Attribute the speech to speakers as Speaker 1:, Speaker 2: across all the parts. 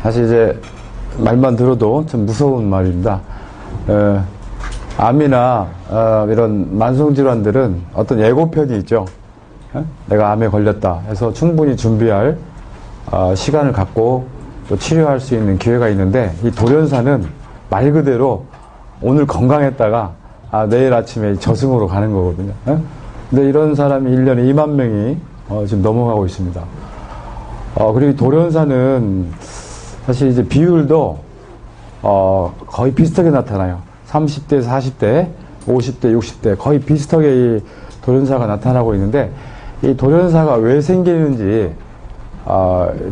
Speaker 1: 사실 이제 말만 들어도 좀 무서운 말입니다. 암이나 이런 만성질환들은 어떤 예고편이 있죠. 내가 암에 걸렸다 해서 충분히 준비할 시간을 갖고 또 치료할 수 있는 기회가 있는데, 이 돌연사는 말 그대로 오늘 건강했다가 내일 아침에 저승으로 가는 거거든요. 근데 이런 사람이 1년에 2만 명이 지금 넘어가고 있습니다. 그리고 이 돌연사는 사실 이제 비율도 거의 비슷하게 나타나요. 30대, 40대, 50대, 60대 거의 비슷하게 이 돌연사가 나타나고 있는데, 이 돌연사가 왜 생기는지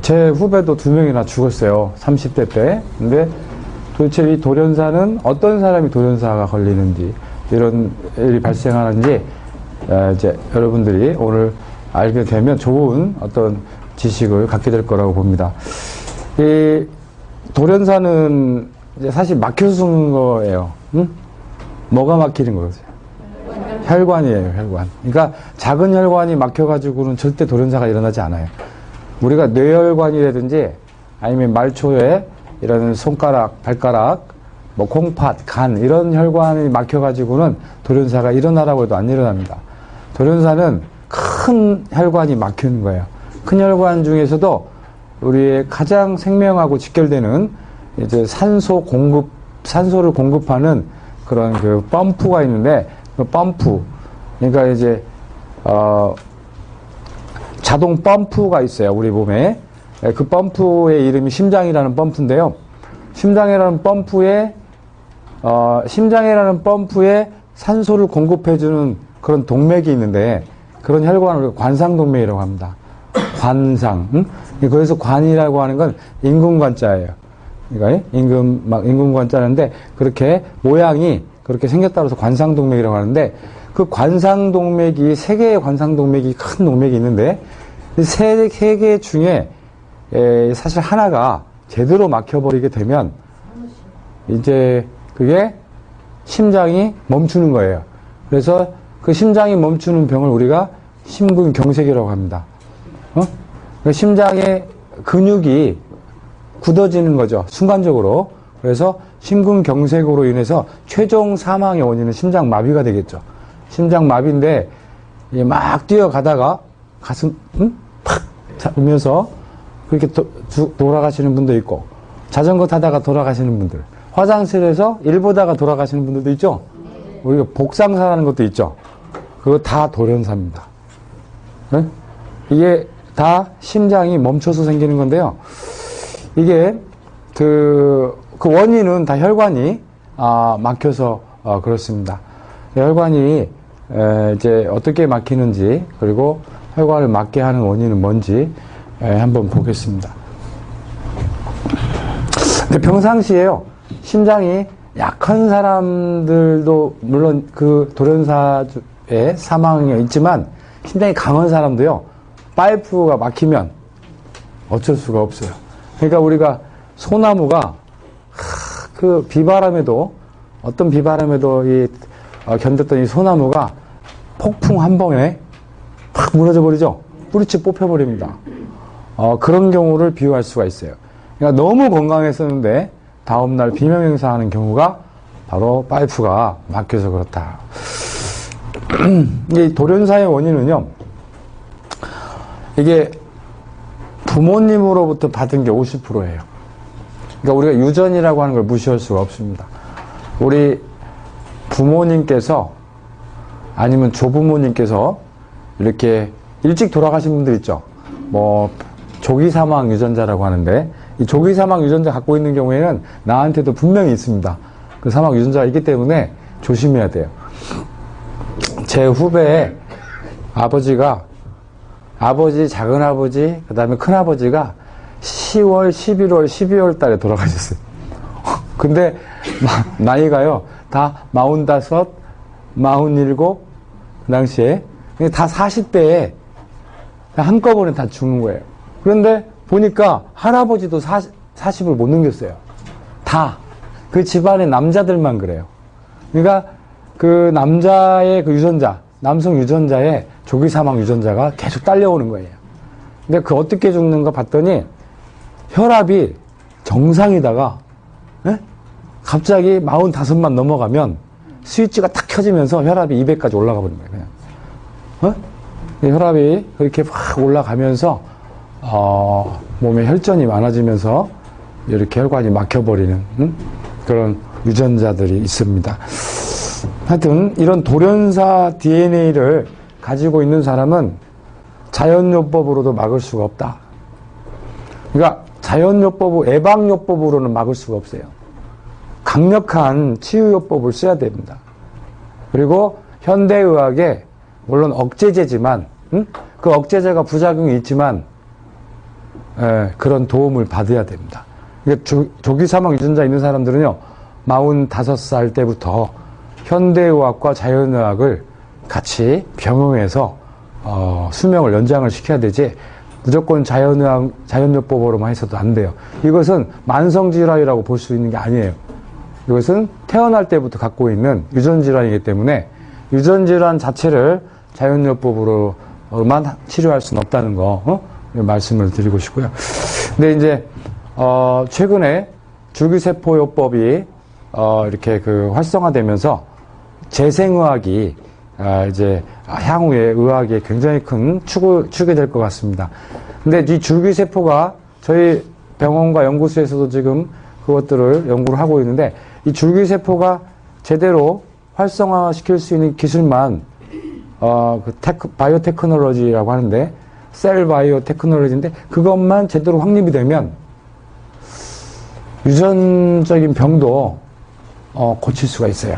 Speaker 1: 제 후배도 2명이나 죽었어요. 30대 때. 근데 도대체 이 돌연사는 어떤 사람이 돌연사가 걸리는지, 이런 일이 발생하는지 이제 여러분들이 오늘 알게 되면 좋은 어떤 지식을 갖게 될 거라고 봅니다. 이 돌연사는 이제 사실 막혀서 죽는 거예요. 응? 뭐가 막히는 거죠? 혈관이에요, 혈관. 그러니까 작은 혈관이 막혀가지고는 절대 돌연사가 일어나지 않아요. 우리가 뇌혈관이라든지 아니면 말초에 이런 손가락, 발가락, 뭐 콩팥, 간 이런 혈관이 막혀가지고는 돌연사가 일어나라고 해도 안 일어납니다. 돌연사는 큰 혈관이 막히는 거예요. 큰 혈관 중에서도 우리의 가장 생명하고 직결되는 이제 산소를 공급하는 그런 그 펌프가 있는데, 그 펌프, 그러니까 이제 자동 펌프가 있어요, 우리 몸에. 그 펌프의 이름이 심장이라는 펌프인데요. 심장이라는 펌프에 산소를 공급해주는 그런 동맥이 있는데, 그런 혈관을 우리가 관상동맥이라고 합니다. 관상. 응? 거기서 관이라고 하는 건 임금관자예요. 그러니까 임금관자인데, 그렇게 모양이 그렇게 생겼다고 해서 관상동맥이라고 하는데, 그 관상동맥이, 3개의 관상동맥이, 큰 동맥이 있는데, 세 개 중에 사실 하나가 제대로 막혀버리게 되면 이제 그게 심장이 멈추는 거예요. 그래서 그 심장이 멈추는 병을 우리가 심근경색이라고 합니다. 심장의 근육이 굳어지는 거죠, 순간적으로. 그래서 심근경색으로 인해서 최종 사망의 원인은 심장마비가 되겠죠. 심장마비인데 막 뛰어가다가 가슴 팍 잡으면서 그렇게 돌아가시는 분도 있고, 자전거 타다가 돌아가시는 분들, 화장실에서 일 보다가 돌아가시는 분들도 있죠. 우리가 복상사라는 것도 있죠. 그거 다 돌연사입니다. 네? 이게 다 심장이 멈춰서 생기는 건데요. 이게 그 원인은 다 혈관이 막혀서 그렇습니다. 혈관이 이제 어떻게 막히는지, 그리고 혈관을 막게 하는 원인은 뭔지 한번 보겠습니다. 근데 평상시에요, 심장이 약한 사람들도 물론 그 돌연사의 사망이 있지만, 심장이 강한 사람도요, 파이프가 막히면 어쩔 수가 없어요. 그러니까 우리가 소나무가 그 비바람에도, 어떤 비바람에도 견뎠던 이 소나무가 폭풍 한 번에 팍 무너져 버리죠. 뿌리채 뽑혀버립니다. 그런 경우를 비유할 수가 있어요. 그러니까 너무 건강했었는데 다음날 비명행사하는 경우가 바로 파이프가 막혀서 그렇다. 이 돌연사의 원인은요, 이게 부모님으로부터 받은 게 50%예요. 그러니까 우리가 유전이라고 하는 걸 무시할 수가 없습니다. 우리 부모님께서 아니면 조부모님께서 이렇게 일찍 돌아가신 분들 있죠. 뭐 조기 사망 유전자라고 하는데, 이 조기 사망 유전자 갖고 있는 경우에는 나한테도 분명히 있습니다. 그 사망 유전자가 있기 때문에 조심해야 돼요. 제 후배의 아버지, 작은아버지, 그 다음에 큰아버지가 10월, 11월, 12월 달에 돌아가셨어요. 근데 나이가요, 다 45, 47, 그 당시에 다 40대에 한꺼번에 다 죽는 거예요. 그런데 보니까 할아버지도 40을 못 넘겼어요. 다. 그 집안의 남자들만 그래요. 그러니까 그 남자의 그 유전자, 남성 유전자의 조기 사망 유전자가 계속 딸려오는 거예요. 근데 그 어떻게 죽는가 봤더니 혈압이 정상이다가 예? 갑자기 45만 넘어가면 스위치가 탁 켜지면서 혈압이 200까지 올라가 버린 거예요. 그냥. 혈압이 그렇게 확 올라가면서 몸에 혈전이 많아지면서 이렇게 혈관이 막혀버리는 그런 유전자들이 있습니다. 하여튼 이런 돌연사 DNA를 가지고 있는 사람은 자연요법으로도 막을 수가 없다. 그러니까 자연요법, 예방요법으로는 막을 수가 없어요. 강력한 치유요법을 써야 됩니다. 그리고 현대의학에 물론 억제제지만 그 억제제가 부작용이 있지만 그런 도움을 받아야 됩니다. 그러니까 조기 사망 유전자 있는 사람들은요 45살 때부터 현대의학과 자연의학을 같이 병행해서 수명을 연장을 시켜야 되지 무조건 자연의학, 자연요법으로만 해서도 안 돼요. 이것은 만성질환이라고 볼 수 있는 게 아니에요. 이것은 태어날 때부터 갖고 있는 유전질환이기 때문에 유전질환 자체를 자연요법으로만 치료할 수는 없다는 거 말씀을 드리고 싶고요. 근데 이제 최근에 줄기세포요법이 이렇게 활성화되면서 재생의학이 이제 향후에 의학에 굉장히 큰 축이 될 것 같습니다. 근데 이 줄기세포가 저희 병원과 연구소에서도 지금 그것들을 연구를 하고 있는데 이 줄기세포가 제대로 활성화시킬 수 있는 기술만 바이오 테크놀로지라고 하는데 셀 바이오 테크놀로지인데 그것만 제대로 확립이 되면 유전적인 병도 고칠 수가 있어요.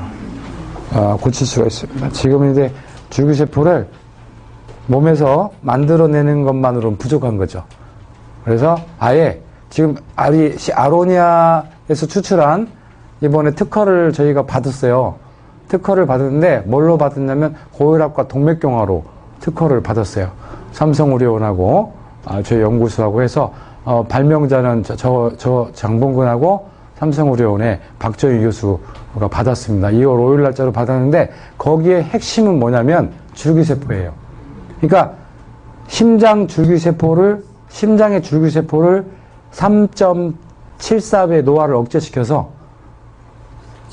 Speaker 1: 고칠 수가 있습니다. 지금은 이제 줄기세포를 몸에서 만들어내는 것만으로는 부족한 거죠. 그래서 아예 지금 아로니아에서 추출한 이번에 특허를 저희가 받았어요. 특허를 받았는데 뭘로 받았냐면 고혈압과 동맥경화로 특허를 받았어요. 삼성의료원하고 저희 연구소하고 해서 발명자는 저 장봉근하고 삼성의료원의 박정희 교수가 받았습니다. 2월 5일 날짜로 받았는데 거기에 핵심은 뭐냐면 줄기세포예요. 그러니까 심장의 줄기세포를 3.74배 노화를 억제시켜서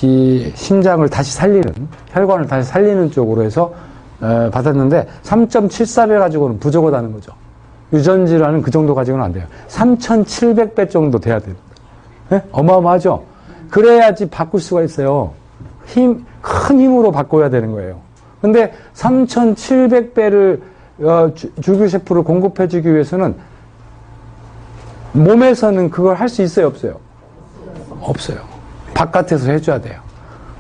Speaker 1: 이 심장을 다시 살리는, 혈관을 다시 살리는 쪽으로 해서 받았는데 3.74배 가지고는 부족하다는 거죠. 유전질환은 그 정도 가지고는 안 돼요. 3,700배 정도 돼야 됩니다. 네? 어마어마하죠? 그래야지 바꿀 수가 있어요. 큰 힘으로 바꿔야 되는 거예요. 근데 3,700배를 줄기세포를 공급해주기 위해서는 몸에서는 그걸 할 수 있어요, 없어요? 없어요. 바깥에서 해줘야 돼요.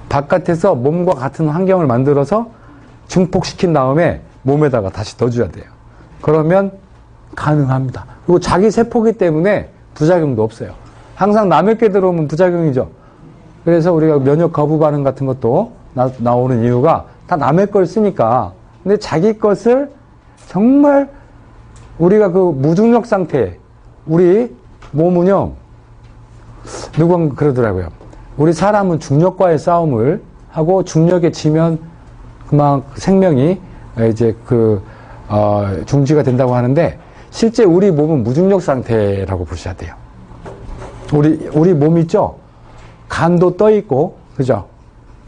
Speaker 1: 바깥에서 몸과 같은 환경을 만들어서 증폭시킨 다음에 몸에다가 다시 넣어줘야 돼요. 그러면 가능합니다. 그리고 자기 세포기 때문에 부작용도 없어요. 항상 남의 게 들어오면 부작용이죠. 그래서 우리가 면역 거부 반응 같은 것도 나오는 이유가 다 남의 걸 쓰니까. 근데 자기 것을 정말 우리가 그 무중력 상태, 우리 몸은요, 누군가 그러더라고요. 우리 사람은 중력과의 싸움을 하고 중력에 지면 그만 생명이 이제 중지가 된다고 하는데 실제 우리 몸은 무중력 상태라고 보셔야 돼요. 우리 몸 있죠? 간도 떠 있고, 그죠?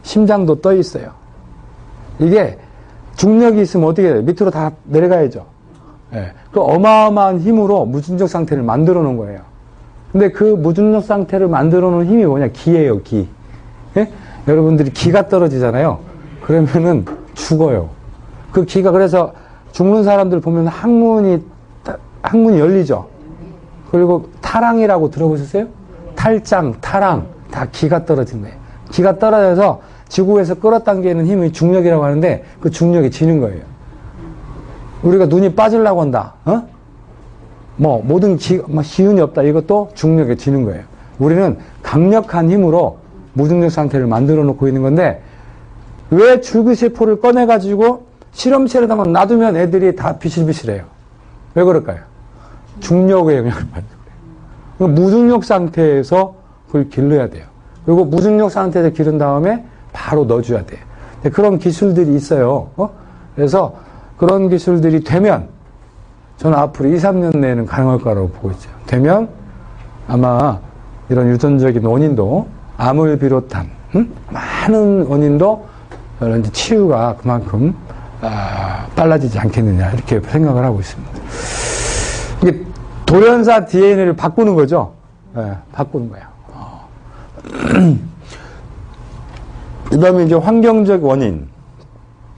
Speaker 1: 심장도 떠 있어요. 이게 중력이 있으면 어떻게 돼요? 밑으로 다 내려가야죠. 예. 그 어마어마한 힘으로 무중력 상태를 만들어 놓은 거예요. 근데 그 무중력 상태를 만들어 놓은 힘이 뭐냐? 기예요, 기. 예? 여러분들이 기가 떨어지잖아요. 그러면은 죽어요. 그 기가, 그래서 죽는 사람들 보면 항문이 열리죠. 그리고 타랑이라고 들어보셨어요? 탈장, 타랑, 다 기가 떨어진 거예요. 기가 떨어져서 지구에서 끌어당기는 힘이 중력이라고 하는데 그 중력이 지는 거예요. 우리가 눈이 빠지려고 한다. 모든 기운이 없다. 이것도 중력에 지는 거예요. 우리는 강력한 힘으로 무중력 상태를 만들어 놓고 있는 건데 왜 줄기세포를 꺼내가지고 실험실에다만 놔두면 애들이 다 비실비실해요. 왜 그럴까요? 중력의 영향을 받는 거예요. 무중력 상태에서 그걸 길러야 돼요. 그리고 무중력 상태에서 기른 다음에 바로 넣어줘야 돼요. 그런 기술들이 있어요. 그래서 그런 기술들이 되면 저는 앞으로 2, 3년 내에는 가능할 거라고 보고 있어요. 되면 아마 이런 유전적인 원인도 암을 비롯한 많은 원인도 이런 치유가 그만큼 빨라지지 않겠느냐 이렇게 생각을 하고 있습니다. 이게 돌연사 DNA를 바꾸는 거죠. 네, 바꾸는 거예요. 그 다음에 이제 환경적 원인.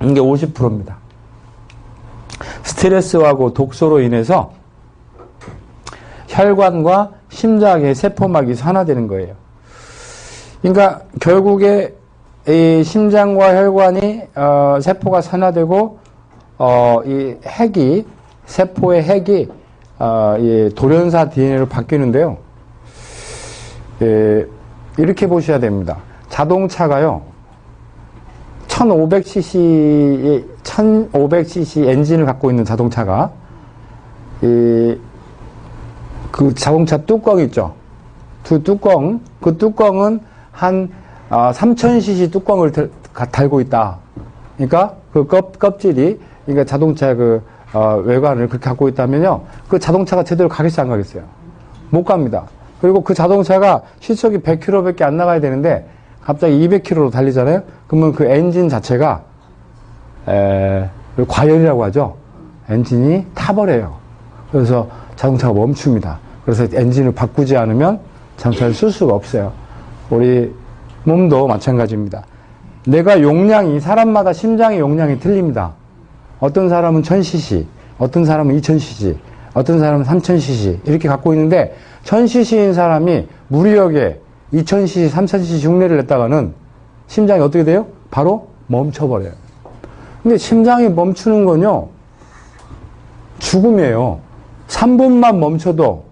Speaker 1: 이게 50%입니다. 스트레스하고 독소로 인해서 혈관과 심장의 세포막이 산화되는 거예요. 그러니까 결국에 이 심장과 혈관이 세포가 산화되고 이 핵이 세포의 핵이 이 돌연사 DNA로 바뀌는데요. 이렇게 보셔야 됩니다. 자동차가요. 1500cc 엔진을 갖고 있는 자동차가 그 자동차 뚜껑 있죠. 그 뚜껑은 한 3000cc 뚜껑을 달고 있다. 그러니까 그 껍질이 그러니까 자동차 외관을 그렇게 갖고 있다면요. 그 자동차가 제대로 가겠어요, 안 가겠어요? 못 갑니다. 그리고 그 자동차가 시속이 100km밖에 안 나가야 되는데 갑자기 200km로 달리잖아요. 그러면 그 엔진 자체가 과열이라고 하죠. 엔진이 타버려요. 그래서 자동차가 멈춥니다. 그래서 엔진을 바꾸지 않으면 자동차를 쓸 수가 없어요. 우리 몸도 마찬가지입니다. 내가 용량이 사람마다 심장의 용량이 틀립니다. 어떤 사람은 1000cc, 어떤 사람은 2000cc, 어떤 사람은 3000cc 이렇게 갖고 있는데 1000cc인 사람이 무리하게 2000cc, 3000cc 흉내를 냈다가는 심장이 어떻게 돼요? 바로 멈춰버려요. 근데 심장이 멈추는 건요, 죽음이에요. 3분만 멈춰도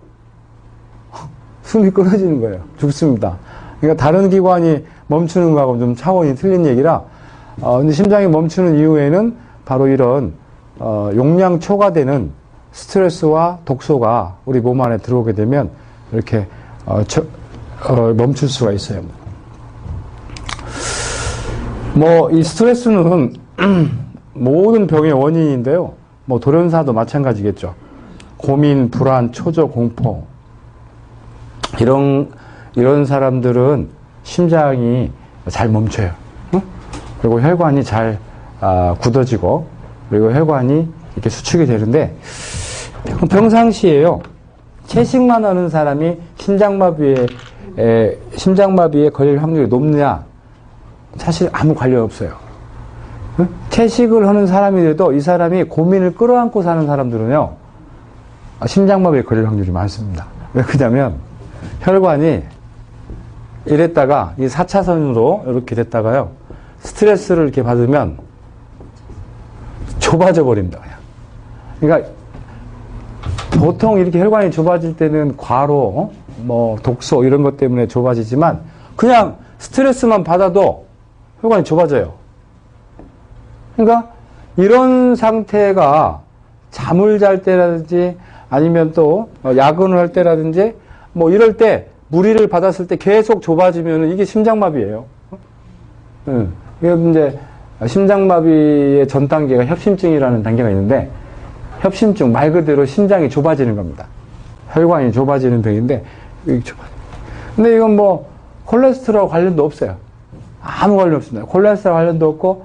Speaker 1: 숨이 끊어지는 거예요. 죽습니다. 그러니까 다른 기관이 멈추는 거하고 좀 차원이 틀린 얘기라, 근데 심장이 멈추는 이유에는 바로 이런, 용량 초과되는 스트레스와 독소가 우리 몸 안에 들어오게 되면 이렇게, 멈출 수가 있어요. 이 스트레스는 모든 병의 원인인데요. 돌연사도 마찬가지겠죠. 고민, 불안, 초조, 공포. 이런 사람들은 심장이 잘 멈춰요. 그리고 혈관이 잘, 굳어지고, 그리고 혈관이 이렇게 수축이 되는데, 평상시에요. 채식만 하는 사람이 심장마비에 걸릴 확률이 높느냐? 사실 아무 관련 없어요. 채식을 하는 사람이라도 이 사람이 고민을 끌어안고 사는 사람들은요, 심장마비에 걸릴 확률이 많습니다. 왜 그러냐면, 혈관이 이랬다가 이 4차선으로 이렇게 됐다가요, 스트레스를 이렇게 받으면 좁아져 버립니다. 그러니까 보통 이렇게 혈관이 좁아질 때는 과로, 독소 이런 것 때문에 좁아지지만 그냥 스트레스만 받아도 혈관이 좁아져요. 그러니까 이런 상태가 잠을 잘 때라든지 아니면 또 야근을 할 때라든지 이럴 때 무리를 받았을 때 계속 좁아지면 이게 심장마비예요. 이게 이제 심장마비의 전 단계가 협심증이라는 단계가 있는데 협심증 말 그대로 심장이 좁아지는 겁니다. 혈관이 좁아지는 병인데 이게 좁아져. 근데 이건 콜레스테롤 관련도 없어요. 아무 관련 없습니다. 콜레스테롤 관련도 없고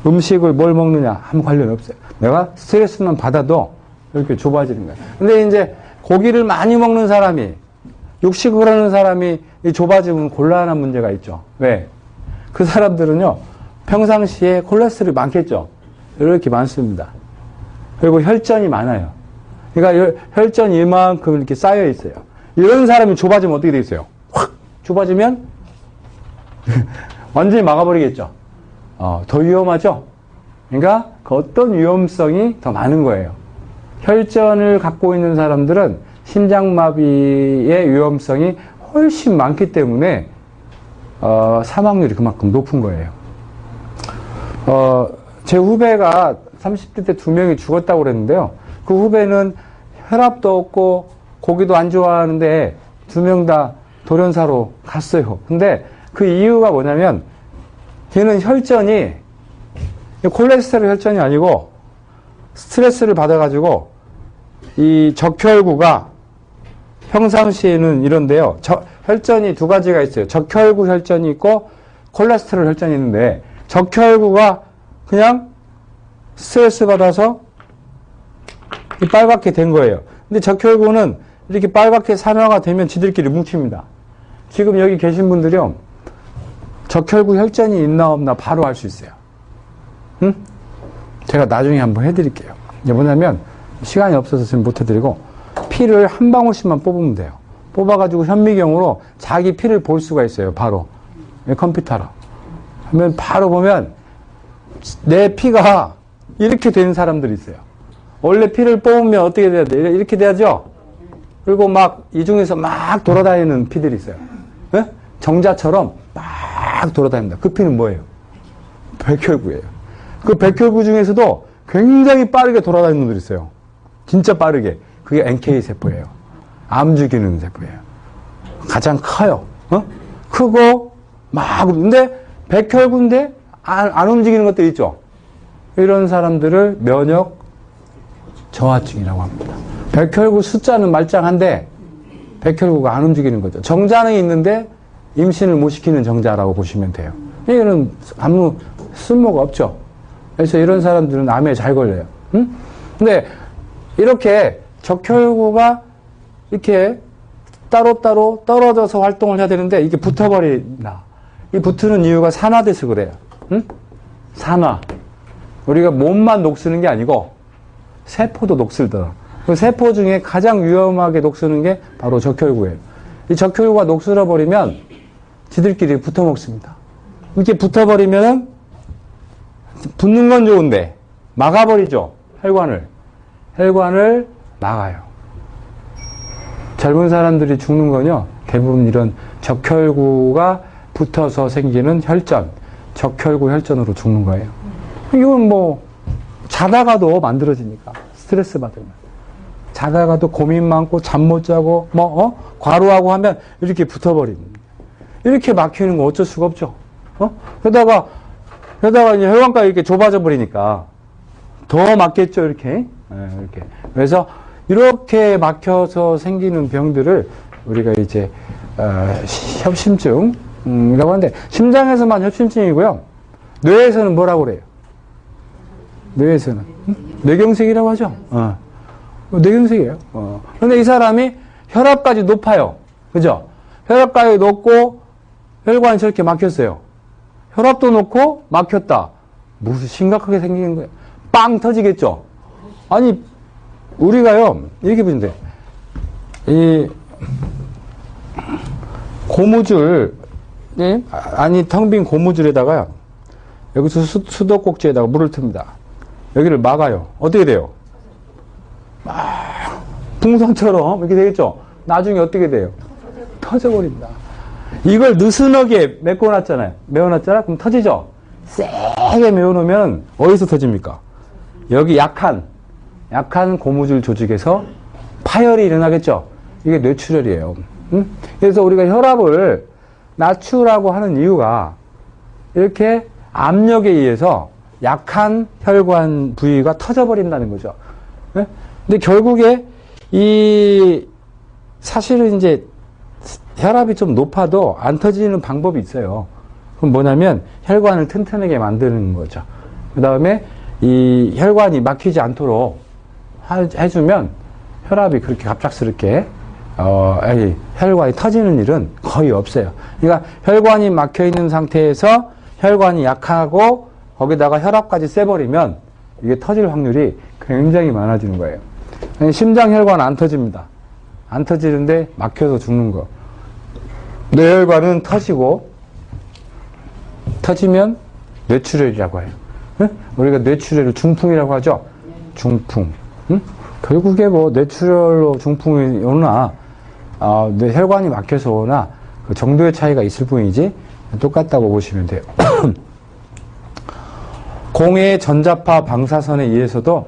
Speaker 1: 음식을 뭘 먹느냐 아무 관련 없어요. 내가 스트레스만 받아도 이렇게 좁아지는 거예요. 근데 이제 고기를 많이 먹는 사람이 육식을 하는 사람이 좁아지면 곤란한 문제가 있죠. 왜? 그 사람들은요 평상시에 콜레스테롤이 많겠죠. 이렇게 많습니다. 그리고 혈전이 많아요. 그러니까 혈전이 이만큼 이렇게 쌓여 있어요. 이런 사람이 좁아지면 어떻게 되겠어요? 확 좁아지면 완전히 막아버리겠죠. 더 위험하죠. 그러니까 그 어떤 위험성이 더 많은 거예요. 혈전을 갖고 있는 사람들은 심장마비의 위험성이 훨씬 많기 때문에 사망률이 그만큼 높은 거예요. 제 후배가 30대 때 2명이 죽었다고 그랬는데요. 그 후배는 혈압도 없고 고기도 안 좋아하는데 2명 다 돌연사로 갔어요. 근데 그 이유가 뭐냐면 걔는 혈전이 콜레스테롤 혈전이 아니고 스트레스를 받아가지고 이 적혈구가 평상시에는 이런데요. 혈전이 두 가지가 있어요. 적혈구 혈전이 있고 콜레스테롤 혈전이 있는데 적혈구가 그냥 스트레스 받아서 빨갛게 된 거예요. 근데 적혈구는 이렇게 빨갛게 산화가 되면 지들끼리 뭉칩니다. 지금 여기 계신 분들이요. 적혈구 혈전이 있나 없나 바로 알 수 있어요. 응? 제가 나중에 한번 해드릴게요. 이게 뭐냐면 시간이 없어서 지금 못 해드리고 피를 한 방울씩만 뽑으면 돼요. 뽑아가지고 현미경으로 자기 피를 볼 수가 있어요. 바로. 컴퓨터로. 하면 바로 보면 내 피가 이렇게 되는 사람들이 있어요. 원래 피를 뽑으면 어떻게 돼야 돼? 이렇게 돼야죠? 그리고 막 이 중에서 막 돌아다니는 피들이 있어요. 네? 정자처럼 막 돌아다닙니다. 그 피는 뭐예요? 백혈구예요. 그 백혈구 중에서도 굉장히 빠르게 돌아다니는 놈들이 있어요. 진짜 빠르게. 그게 NK 세포예요. 암 죽이는 세포예요. 가장 커요. 크고 막 근데 백혈구인데 안 움직이는 것들 있죠. 이런 사람들을 면역 저하증이라고 합니다. 백혈구 숫자는 말짱한데 백혈구가 안 움직이는 거죠. 정자는 있는데 임신을 못 시키는 정자라고 보시면 돼요. 이거는 아무 쓸모가 없죠. 그래서 이런 사람들은 암에 잘 걸려요. 응? 근데 이렇게 적혈구가 이렇게 따로따로 떨어져서 활동을 해야 되는데 이게 붙어버린다. 이 붙는 이유가 산화돼서 그래요. 응? 산화. 우리가 몸만 녹쓰는 게 아니고 세포도 녹슬더라. 그 세포 중에 가장 위험하게 녹쓰는 게 바로 적혈구예요. 이 적혈구가 녹슬어 버리면 지들끼리 붙어 먹습니다. 이렇게 붙어버리면은 붙는 건 좋은데 막아버리죠. 혈관을 막아요. 젊은 사람들이 죽는 건요. 대부분 이런 적혈구가 붙어서 생기는 혈전, 적혈구 혈전으로 죽는 거예요. 이건 뭐 자다가도 만들어지니까 스트레스 받으면. 자다가도 고민 많고 잠 못 자고 과로하고 하면 이렇게 붙어버립니다. 이렇게 막히는 거 어쩔 수가 없죠. 게다가 이제 혈관까지 이렇게 좁아져 버리니까 더 막겠죠, 이렇게. 이렇게. 그래서 이렇게 막혀서 생기는 병들을 우리가 이제 협심증이라고 하는데 심장에서만 협심증이고요. 뇌에서는 뭐라고 그래요? 뇌에서는 뇌경색이라고 하죠. 뇌경색이에요. 그런데 이 사람이 혈압까지 높아요. 그죠? 혈압까지 높고 혈관이 저렇게 막혔어요. 혈압도 높고 막혔다. 무슨 심각하게 생기는 거예요. 빵 터지겠죠? 아니, 우리가요, 이렇게 보시면 돼요. 이 고무줄, 아니, 텅 빈 고무줄에다가 여기서 수도꼭지에다가 물을 틉니다. 여기를 막아요. 어떻게 돼요? 막 풍선처럼 이렇게 되겠죠? 나중에 어떻게 돼요? 터져버립니다. 이걸 느슨하게 메워놨잖아요. 그럼 터지죠? 세게 메워놓으면 어디서 터집니까? 여기 약한 고무줄 조직에서 파열이 일어나겠죠? 이게 뇌출혈이에요. 그래서 우리가 혈압을 낮추라고 하는 이유가 이렇게 압력에 의해서 약한 혈관 부위가 터져버린다는 거죠. 근데 결국에 사실은 이제 혈압이 좀 높아도 안 터지는 방법이 있어요. 그럼 뭐냐면 혈관을 튼튼하게 만드는 거죠. 그 다음에 이 혈관이 막히지 않도록 해주면 혈압이 그렇게 갑작스럽게 혈관이 터지는 일은 거의 없어요. 그러니까 혈관이 막혀 있는 상태에서 혈관이 약하고 거기다가 혈압까지 세버리면 이게 터질 확률이 굉장히 많아지는 거예요. 심장 혈관 안 터집니다. 안 터지는데 막혀서 죽는 거. 뇌혈관은 터지면 뇌출혈이라고 해요. 우리가 뇌출혈을 중풍이라고 하죠. 중풍. 결국에 뭐 뇌출혈로 중풍이 오나 뇌 혈관이 막혀서 오나 그 정도의 차이가 있을 뿐이지 똑같다고 보시면 돼요. 공해 전자파 방사선에 의해서도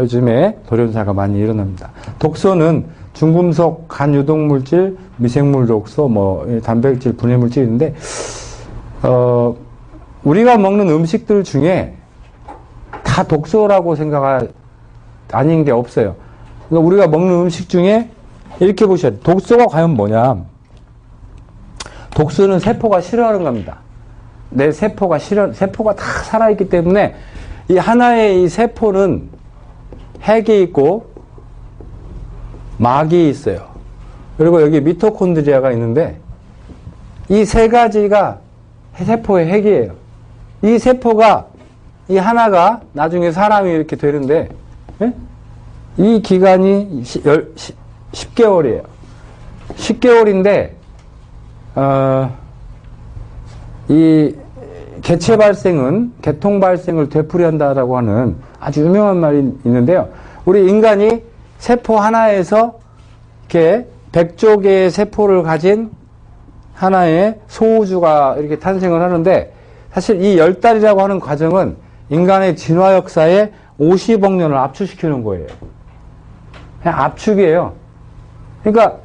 Speaker 1: 요즘에 돌연사가 많이 일어납니다. 독소는 중금속, 간 유독물질, 미생물 독소, 단백질, 분해물질인데 우리가 먹는 음식들 중에 다 독소라고 생각할 아닌 게 없어요.
Speaker 2: 그러니까 우리가 먹는 음식 중에 이렇게 보셔야 돼요. 독소가 과연 뭐냐? 독소는 세포가 싫어하는 겁니다. 내 세포가 다 살아있기 때문에 이 하나의 이 세포는 핵이 있고 막이 있어요. 그리고 여기 미토콘드리아가 있는데 이 세 가지가 세포의 핵이에요. 이 세포가 이 하나가 나중에 사람이 이렇게 되는데 이 기간이 10개월이에요. 10개월인데 이 개체 발생은 개통 발생을 되풀이한다라고 하는 아주 유명한 말이 있는데요. 우리 인간이 세포 하나에서 이렇게 100조 개의 세포를 가진 하나의 소우주가 이렇게 탄생을 하는데 사실 이 10달이라고 하는 과정은 인간의 진화 역사에 50억 년을 압축시키는 거예요. 그냥 압축이에요. 그러니까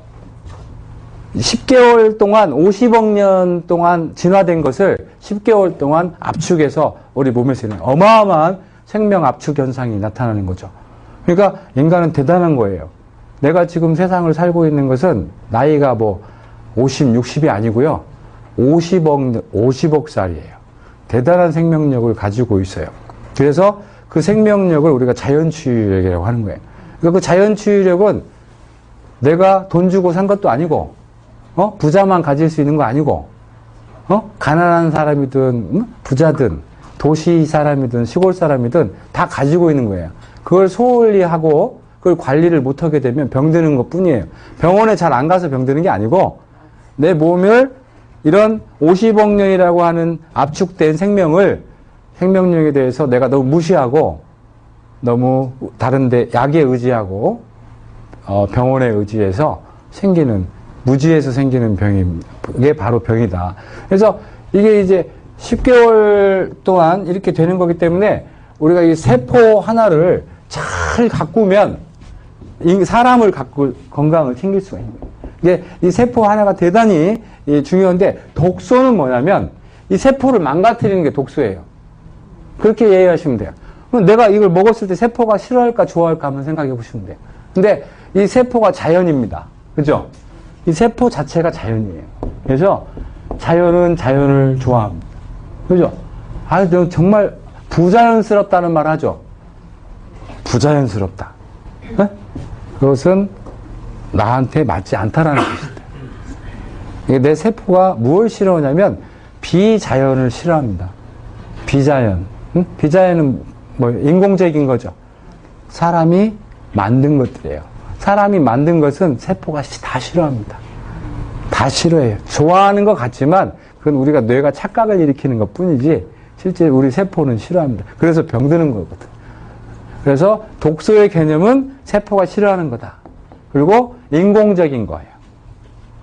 Speaker 2: 10개월 동안 50억 년 동안 진화된 것을 10개월 동안 압축해서 우리 몸에서 있는 어마어마한 생명 압축 현상이 나타나는 거죠. 그러니까 인간은 대단한 거예요. 내가 지금 세상을 살고 있는 것은 나이가 뭐 50, 60이 아니고요. 50억 살이에요. 대단한 생명력을 가지고 있어요. 그래서 그 생명력을 우리가 자연치유력이라고 하는 거예요. 그러니까 그 자연치유력은 내가 돈 주고 산 것도 아니고 부자만 가질 수 있는 거 아니고 가난한 사람이든 부자든 도시 사람이든 시골 사람이든 다 가지고 있는 거예요. 그걸 소홀히 하고 그걸 관리를 못하게 되면 병드는 것 뿐이에요. 병원에 잘 안 가서 병드는 게 아니고 내 몸을 이런 50억 년이라고 하는 압축된 생명력에 대해서 내가 너무 무시하고 너무 다른데 약에 의지하고 병원에 의지해서 생기는 무지에서 생기는 병입니다. 이게 바로 병이다. 그래서 이게 이제 10개월 동안 이렇게 되는 거기 때문에 우리가 이 세포 하나를 잘 가꾸면 사람을 가꿀 건강을 챙길 수가 있는 거예요. 이게 이 세포 하나가 대단히 중요한데 독소는 뭐냐면 이 세포를 망가뜨리는 게 독소예요. 그렇게 이해하시면 돼요. 그럼 내가 이걸 먹었을 때 세포가 싫어할까 좋아할까 한번 생각해 보시면 돼요. 근데 이 세포가 자연입니다. 그죠? 이 세포 자체가 자연이에요. 그래서 자연은 자연을 좋아합니다. 그죠? 정말 부자연스럽다는 말 하죠? 부자연스럽다. 네? 그것은 나한테 맞지 않다라는 것이다. 내 세포가 무엇을 싫어하냐면 비자연을 싫어합니다. 비자연. 응? 비자연은 뭐 인공적인 거죠. 사람이 만든 것들이에요. 사람이 만든 것은 세포가 다 싫어합니다. 다 싫어해요. 좋아하는 것 같지만 그건 우리가 뇌가 착각을 일으키는 것 뿐이지 실제 우리 세포는 싫어합니다. 그래서 병드는 거거든. 그래서 독소의 개념은 세포가 싫어하는 거다. 그리고 인공적인 거예요.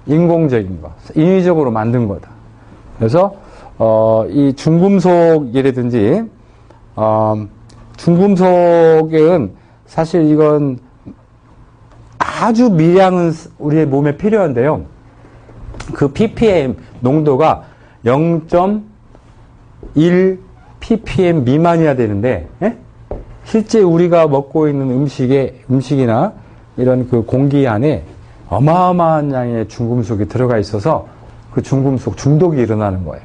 Speaker 2: 인공적인 거. 인위적으로 만든 거다. 그래서 이 중금속이라든지 중금속은 사실 이건 아주 미량은 우리의 몸에 필요한데요. 그 ppm 농도가 0.1 ppm 미만이어야 되는데 실제 우리가 먹고 있는 음식이나 이런 그 공기 안에 어마어마한 양의 중금속이 들어가 있어서 그 중금속 중독이 일어나는 거예요.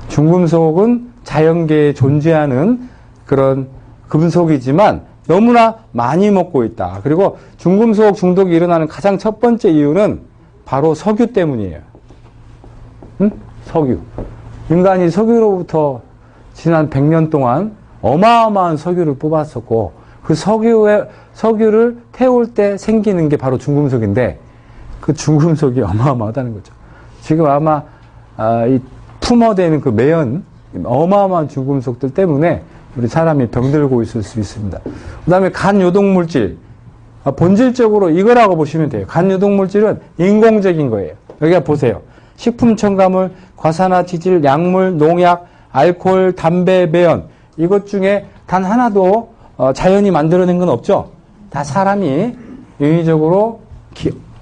Speaker 2: 중금속은 자연계에 존재하는 그런 금속이지만 너무나 많이 먹고 있다. 그리고 중금속 중독이 일어나는 가장 첫 번째 이유는 바로 석유 때문이에요. 응? 석유. 인간이 석유로부터 지난 100년 동안 어마어마한 석유를 뽑았었고 그 석유를 태울 때 생기는 게 바로 중금속인데 그 중금속이 어마어마하다는 거죠. 지금 아마 이 품어대는 그 매연 어마어마한 중금속들 때문에 우리 사람이 병들고 있을 수 있습니다. 그 다음에 간 요독물질. 본질적으로 이거라고 보시면 돼요. 간 요독물질은 인공적인 거예요. 여기 보세요. 식품 첨가물, 과산화지질, 약물, 농약, 알코올, 담배, 매연. 이것 중에 단 하나도 자연이 만들어낸 건 없죠. 다 사람이 인위적으로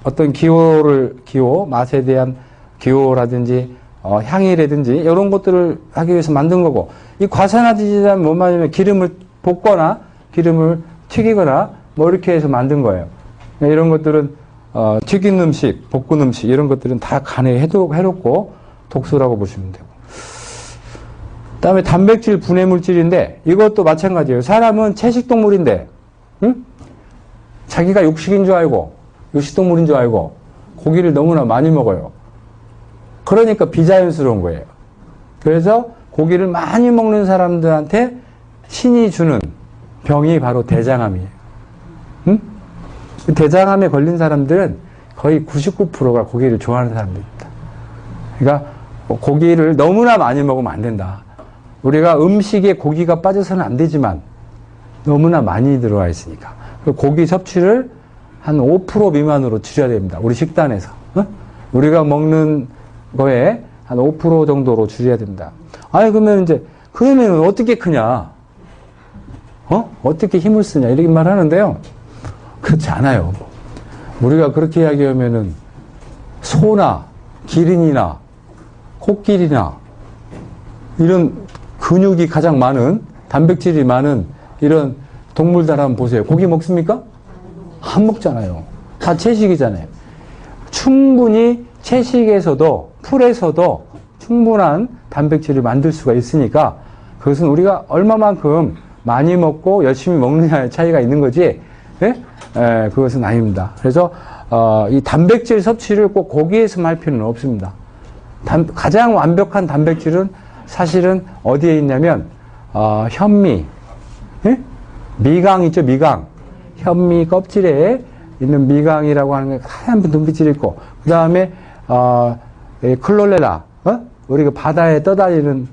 Speaker 2: 어떤 기호, 맛에 대한 기호라든지 향이라든지 이런 것들을 하기 위해서 만든 거고 이 과산화지질이란 뭐냐면 기름을 볶거나 기름을 튀기거나 뭐 이렇게 해서 만든 거예요. 이런 것들은 튀긴 음식, 볶은 음식 이런 것들은 다 간에 해롭고 독소라고 보시면 되고. 그다음에 단백질 분해 물질인데 이것도 마찬가지예요. 사람은 채식 동물인데, 응? 자기가 육식인 줄 알고 육식동물인 줄 알고 고기를 너무나 많이 먹어요. 그러니까 비자연스러운 거예요. 그래서 고기를 많이 먹는 사람들한테 신이 주는 병이 바로 대장암이에요. 응? 대장암에 걸린 사람들은 거의 99%가 고기를 좋아하는 사람들입니다. 그러니까 고기를 너무나 많이 먹으면 안 된다. 우리가 음식에 고기가 빠져서는 안 되지만 너무나 많이 들어와 있으니까 고기 섭취를 한 5% 미만으로 줄여야 됩니다. 우리 식단에서. 우리가 먹는 거에 한 5% 정도로 줄여야 됩니다. 아니, 그러면 어떻게 크냐? 어떻게 힘을 쓰냐? 이렇게 말하는데요. 그렇지 않아요. 우리가 그렇게 이야기하면은 소나 기린이나 코끼리나 이런 근육이 가장 많은, 단백질이 많은 이런 동물들 한번 보세요. 고기 먹습니까? 안 먹잖아요. 다 채식이잖아요. 충분히 채식에서도, 풀에서도 충분한 단백질을 만들 수가 있으니까 그것은 우리가 얼마만큼 많이 먹고 열심히 먹느냐의 차이가 있는 거지, 예? 그것은 아닙니다. 그래서, 이 단백질 섭취를 꼭 고기에서만 할 필요는 없습니다. 가장 완벽한 단백질은 사실은 어디에 있냐면, 현미, 예? 미강 있죠, 미강. 현미 껍질에 있는 미강이라고 하는 게 하얀 눈빛이 있고, 그 다음에, 클롤레라, 우리가 바다에 떠다니는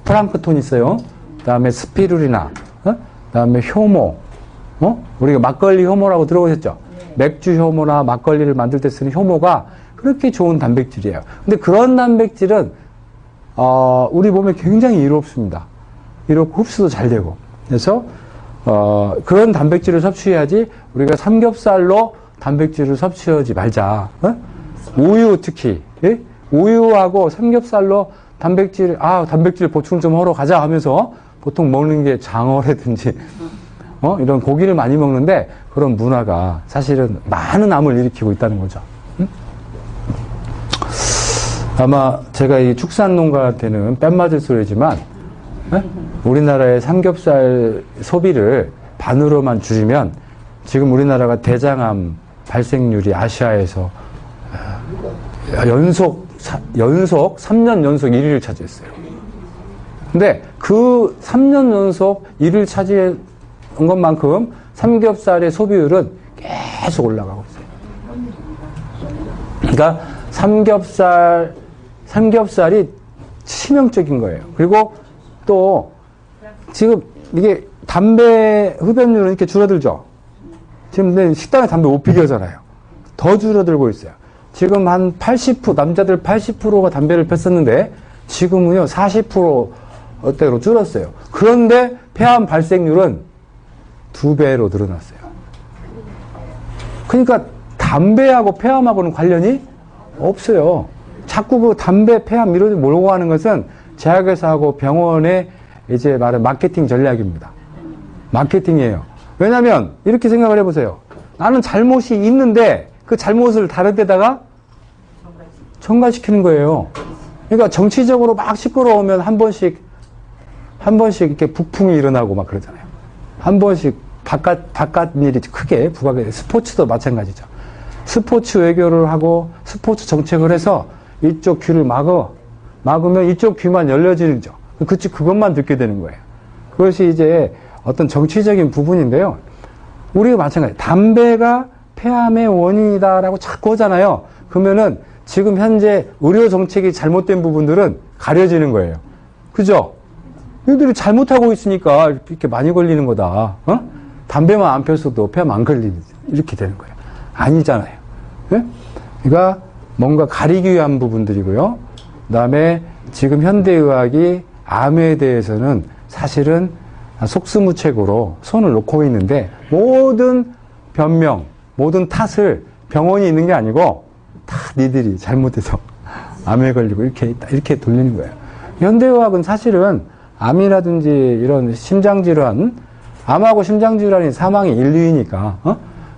Speaker 2: 플랑크톤 있어요. 그 다음에 스피루리나, 그 다음에 효모, 우리가 막걸리 효모라고 들어보셨죠? 맥주 효모나 막걸리를 만들 때 쓰는 효모가 그렇게 좋은 단백질이에요. 근데 그런 단백질은, 우리 몸에 굉장히 이롭습니다. 이롭고 흡수도 잘 되고. 그래서, 그런 단백질을 섭취해야지 우리가 삼겹살로 단백질을 섭취하지 말자. 우유 특히, 예? 우유하고 삼겹살로 단백질 보충 좀 하러 가자 하면서 보통 먹는 게 장어라든지, 이런 고기를 많이 먹는데 그런 문화가 사실은 많은 암을 일으키고 있다는 거죠. 응? 아마 제가 이 축산농가한테는 뺨 맞을 소리지만, 우리나라의 삼겹살 소비를 반으로만 줄이면 지금 우리나라가 대장암 발생률이 아시아에서 연속 3년 연속 1위를 차지했어요. 근데 그 3년 연속 1위를 차지한 것만큼 삼겹살의 소비율은 계속 올라가고 있어요. 그러니까 삼겹살이 치명적인 거예요. 그리고 또 지금 이게 담배 흡연율은 이렇게 줄어들죠. 지금 식당에 담배 못 피게 하잖아요. 더 줄어들고 있어요. 지금 한 80%, 남자들 80%가 담배를 폈었는데 지금은요 40%대로 줄었어요. 그런데 폐암 발생률은 2배로 늘어났어요. 그러니까 담배하고 폐암하고는 관련이 없어요. 자꾸 그 담배, 폐암 이런 데 몰고 가는 것은 제약회사 하고 병원의 이제 말은 마케팅 전략입니다. 마케팅이에요. 왜냐면 이렇게 생각을 해보세요. 나는 잘못이 있는데 그 잘못을 다른 데다가 첨가시키는 거예요. 그러니까 정치적으로 막 시끄러우면 한 번씩 이렇게 북풍이 일어나고 막 그러잖아요. 한 번씩 바깥 일이 크게 부각이 돼요. 스포츠도 마찬가지죠. 스포츠 외교를 하고 스포츠 정책을 해서 이쪽 귀를 막으면 이쪽 귀만 열려지죠. 그것만 듣게 되는 거예요. 그것이 이제 어떤 정치적인 부분인데요. 우리가 마찬가지. 담배가 폐암의 원인이다라고 자꾸 하잖아요. 그러면은 지금 현재 의료 정책이 잘못된 부분들은 가려지는 거예요. 그죠? 이들이 잘못하고 있으니까 이렇게 많이 걸리는 거다. 담배만 안 폈어도 폐암 안 걸리는, 이렇게 되는 거예요. 아니잖아요. 네? 그러니까 뭔가 가리기 위한 부분들이고요. 그 다음에 지금 현대의학이 암에 대해서는 사실은 속수무책으로 손을 놓고 있는데 모든 변명, 모든 탓을 병원이 있는 게 아니고 다 니들이 잘못해서 암에 걸리고 이렇게 돌리는 거예요. 현대의학은 사실은 암이라든지 이런 심장질환, 암하고 심장질환이 사망의 1, 2위니까,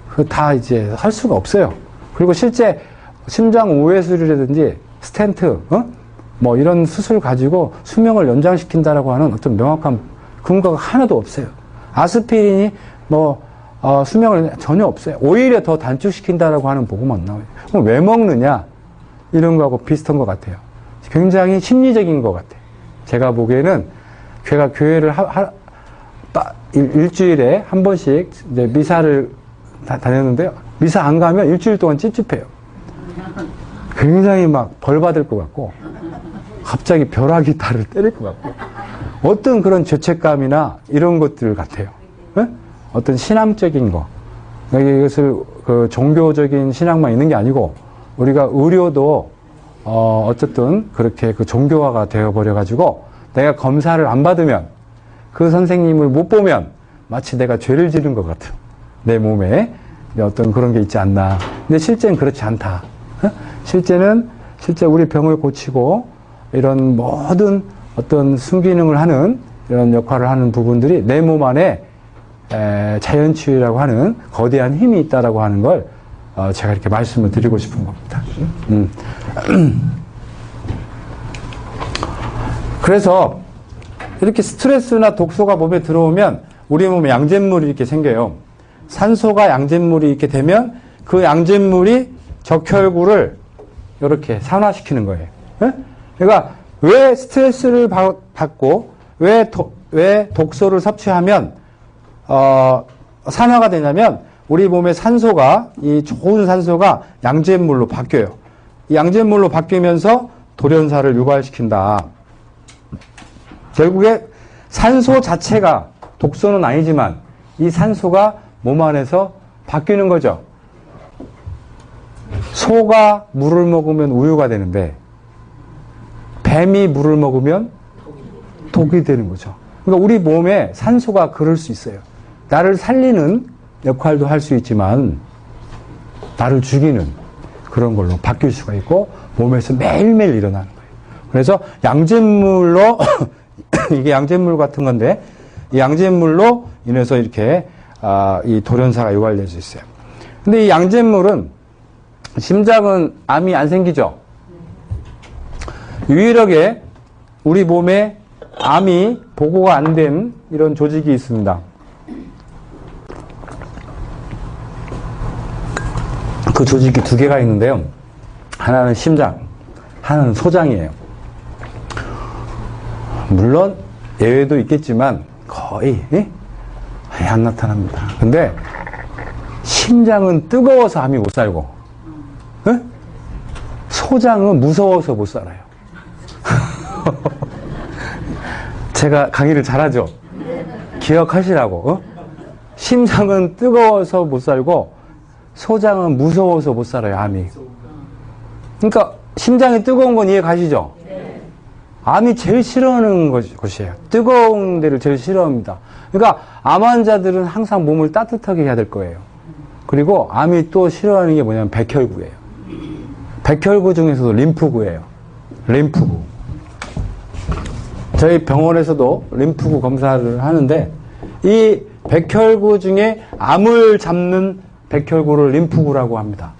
Speaker 2: 그 다 이제 할 수가 없어요. 그리고 실제 심장 우회수술이라든지 스텐트, 뭐 이런 수술 가지고 수명을 연장시킨다라고 하는 어떤 명확한 근거가 하나도 없어요. 아스피린이 뭐, 수명을 전혀 없어요. 오히려 더 단축시킨다라고 하는 보고만 나와요. 그럼 왜 먹느냐? 이런 거하고 비슷한 것 같아요. 굉장히 심리적인 것 같아요. 제가 보기에는 제가 교회를 일주일에 한 번씩 이제 미사를 다녔는데요. 미사 안 가면 일주일 동안 찝찝해요. 굉장히 막 벌 받을 것 같고, 갑자기 벼락이 달을 때릴 것 같고, 어떤 그런 죄책감이나 이런 것들 같아요. 네? 어떤 신앙적인 거. 이것을 그 종교적인 신앙만 있는 게 아니고, 우리가 의료도 어쨌든 그렇게 그 종교화가 되어버려가지고, 내가 검사를 안 받으면, 그 선생님을 못 보면, 마치 내가 죄를 지른 것 같은, 내 몸에 어떤 그런 게 있지 않나. 근데 실제는 그렇지 않다. 실제는, 실제 우리 병을 고치고, 이런 모든 어떤 순기능을 하는, 이런 역할을 하는 부분들이 내 몸 안에 자연치유라고 하는 거대한 힘이 있다라고 하는 걸 제가 이렇게 말씀을 드리고 싶은 겁니다. 그래서 이렇게 스트레스나 독소가 몸에 들어오면 우리 몸에 양잿물이 이렇게 생겨요. 산소가 양잿물이 이렇게 되면 그 양잿물이 적혈구를 이렇게 산화시키는 거예요. 예? 그러니까 왜 스트레스를 받고 왜 독소를 섭취하면 산화가 되냐면 우리 몸의 산소가 이 좋은 산소가 양잿물로 바뀌어요. 이 양잿물로 바뀌면서 돌연사를 유발시킨다. 결국에 산소 자체가 독소는 아니지만 이 산소가 몸 안에서 바뀌는 거죠. 소가 물을 먹으면 우유가 되는데 뱀이 물을 먹으면 독이 되는 거죠. 그러니까 우리 몸에 산소가 그럴 수 있어요. 나를 살리는 역할도 할 수 있지만 나를 죽이는 그런 걸로 바뀔 수가 있고 몸에서 매일매일 일어나는 거예요. 그래서 양잿물로 이게 양잿물 같은 건데 이 양잿물로 인해서 이렇게 이 돌연사가 유발될 수 있어요. 근데 이 양잿물은 심장은 암이 안 생기죠. 유일하게 우리 몸에 암이 보고가 안 된 이런 조직이 있습니다. 그 조직이 두 개가 있는데요. 하나는 심장, 하나는 소장이에요. 물론 예외도 있겠지만 거의 안 나타납니다. 근데 심장은 뜨거워서 암이 못 살고 소장은 무서워서 못 살아요. 제가 강의를 잘하죠? 기억하시라고. 심장은 뜨거워서 못 살고 소장은 무서워서 못 살아요, 암이. 그러니까 심장이 뜨거운 건 이해 가시죠? 암이 제일 싫어하는 것이에요. 뜨거운 데를 제일 싫어합니다. 그러니까 암 환자들은 항상 몸을 따뜻하게 해야 될 거예요. 그리고 암이 또 싫어하는 게 뭐냐면 백혈구예요. 백혈구 중에서도 림프구예요. 림프구. 저희 병원에서도 림프구 검사를 하는데 이 백혈구 중에 암을 잡는 백혈구를 림프구라고 합니다.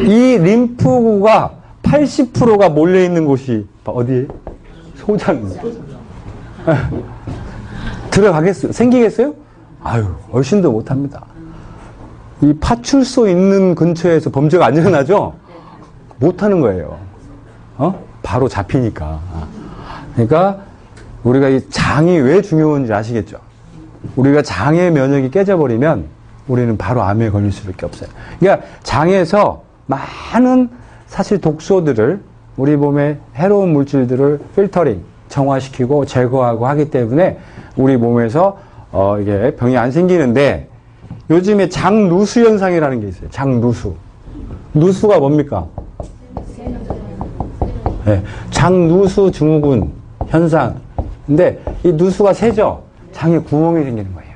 Speaker 2: 이 림프구가 80%가 몰려있는 곳이 어디에? 소장입니다. 들어가겠어요? 생기겠어요? 아유, 얼씬도 못합니다. 이 파출소 있는 근처에서 범죄가 안 일어나죠? 못하는 거예요. 바로 잡히니까. 그러니까 우리가 이 장이 왜 중요한지 아시겠죠? 우리가 장의 면역이 깨져버리면 우리는 바로 암에 걸릴 수밖에 없어요. 그러니까 장에서 많은 사실 독소들을 우리 몸의 해로운 물질들을 필터링, 정화시키고 제거하고 하기 때문에 우리 몸에서 이게 병이 안 생기는데 요즘에 장누수 현상이라는 게 있어요. 장누수. 누수가 뭡니까? 네, 장누수 증후군 현상. 근데 이 누수가 새죠? 장에 구멍이 생기는 거예요.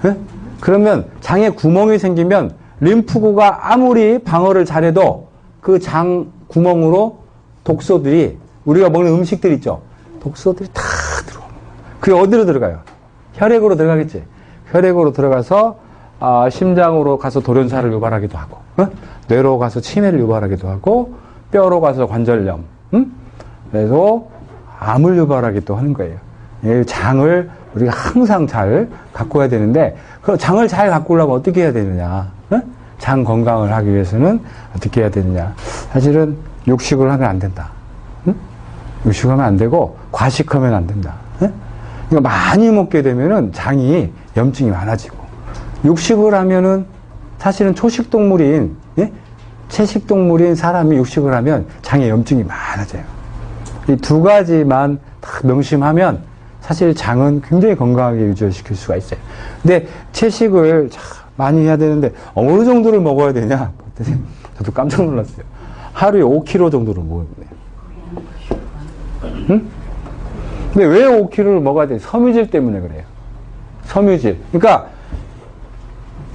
Speaker 2: 네? 그러면 장에 구멍이 생기면 림프구가 아무리 방어를 잘해도 그 장 구멍으로 독소들이 우리가 먹는 음식들 있죠? 독소들이 다 들어옵니다. 그게 어디로 들어가요? 혈액으로 들어가겠지. 혈액으로 들어가서 심장으로 가서 돌연사를 유발하기도 하고, 뇌로 가서 치매를 유발하기도 하고, 뼈로 가서 관절염, 그래서 암을 유발하기도 하는 거예요. 이 장을 우리가 항상 잘 가꿔야 되는데, 그 장을 잘 가꾸려면 어떻게 해야 되느냐? 장 건강을 하기 위해서는 어떻게 해야 되느냐? 사실은 육식을 하면 안 된다. 육식하면 안 되고 과식하면 안 된다. 그러니까 많이 먹게 되면은 장이 염증이 많아지고, 육식을 하면은 사실은 초식 동물인, 채식 동물인 사람이 육식을 하면 장에 염증이 많아져요. 이 두 가지만 딱 명심하면 사실 장은 굉장히 건강하게 유지시킬 수가 있어요. 근데 채식을 많이 해야 되는데 어느 정도를 먹어야 되냐? 저도 깜짝 놀랐어요. 하루에 5kg 정도를 먹어야 돼요. 응? 근데 왜 5kg를 먹어야 돼? 섬유질 때문에 그래요. 섬유질. 그러니까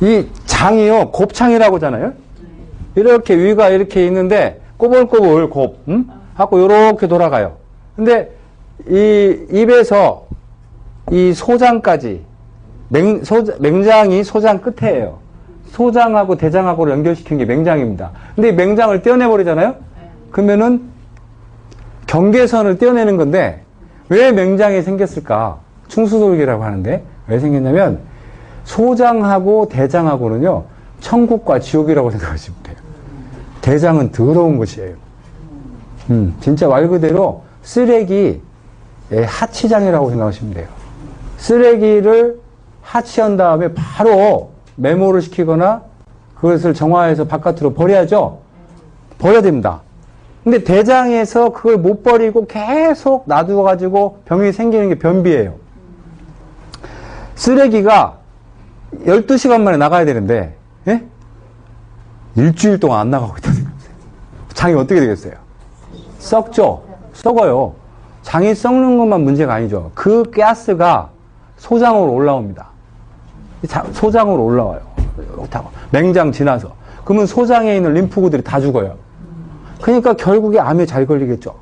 Speaker 2: 이 장이요, 곱창이라고 하잖아요. 이렇게 위가 이렇게 있는데 꼬불꼬불 곱, 하고 이렇게 돌아가요. 근데 이 입에서 이 소장까지 맹장이 소장 끝에예요. 소장하고 대장하고를 연결시킨 게 맹장입니다. 근데 이 맹장을 떼어내버리잖아요. 그러면은 경계선을 떼어내는 건데 왜 맹장이 생겼을까? 충수돌기라고 하는데 왜 생겼냐면 소장하고 대장하고는요, 천국과 지옥이라고 생각하시면 돼요. 대장은 더러운 것이에요. 진짜 말 그대로 쓰레기, 하치장이라고 생각하시면 돼요. 쓰레기를 하치한 다음에 바로 메모를 시키거나 그것을 정화해서 바깥으로 버려야죠. 버려야 됩니다. 근데 대장에서 그걸 못 버리고 계속 놔두어가지고 병이 생기는 게 변비예요. 쓰레기가 12시간 만에 나가야 되는데, 일주일 동안 안 나가고 있다는 거예요. 장이 어떻게 되겠어요? 썩죠? 썩어요. 장이 썩는 것만 문제가 아니죠. 그 가스가 소장으로 올라옵니다. 소장으로 올라와요. 맹장 지나서. 그러면 소장에 있는 림프구들이 다 죽어요. 그러니까 결국에 암에 잘 걸리겠죠.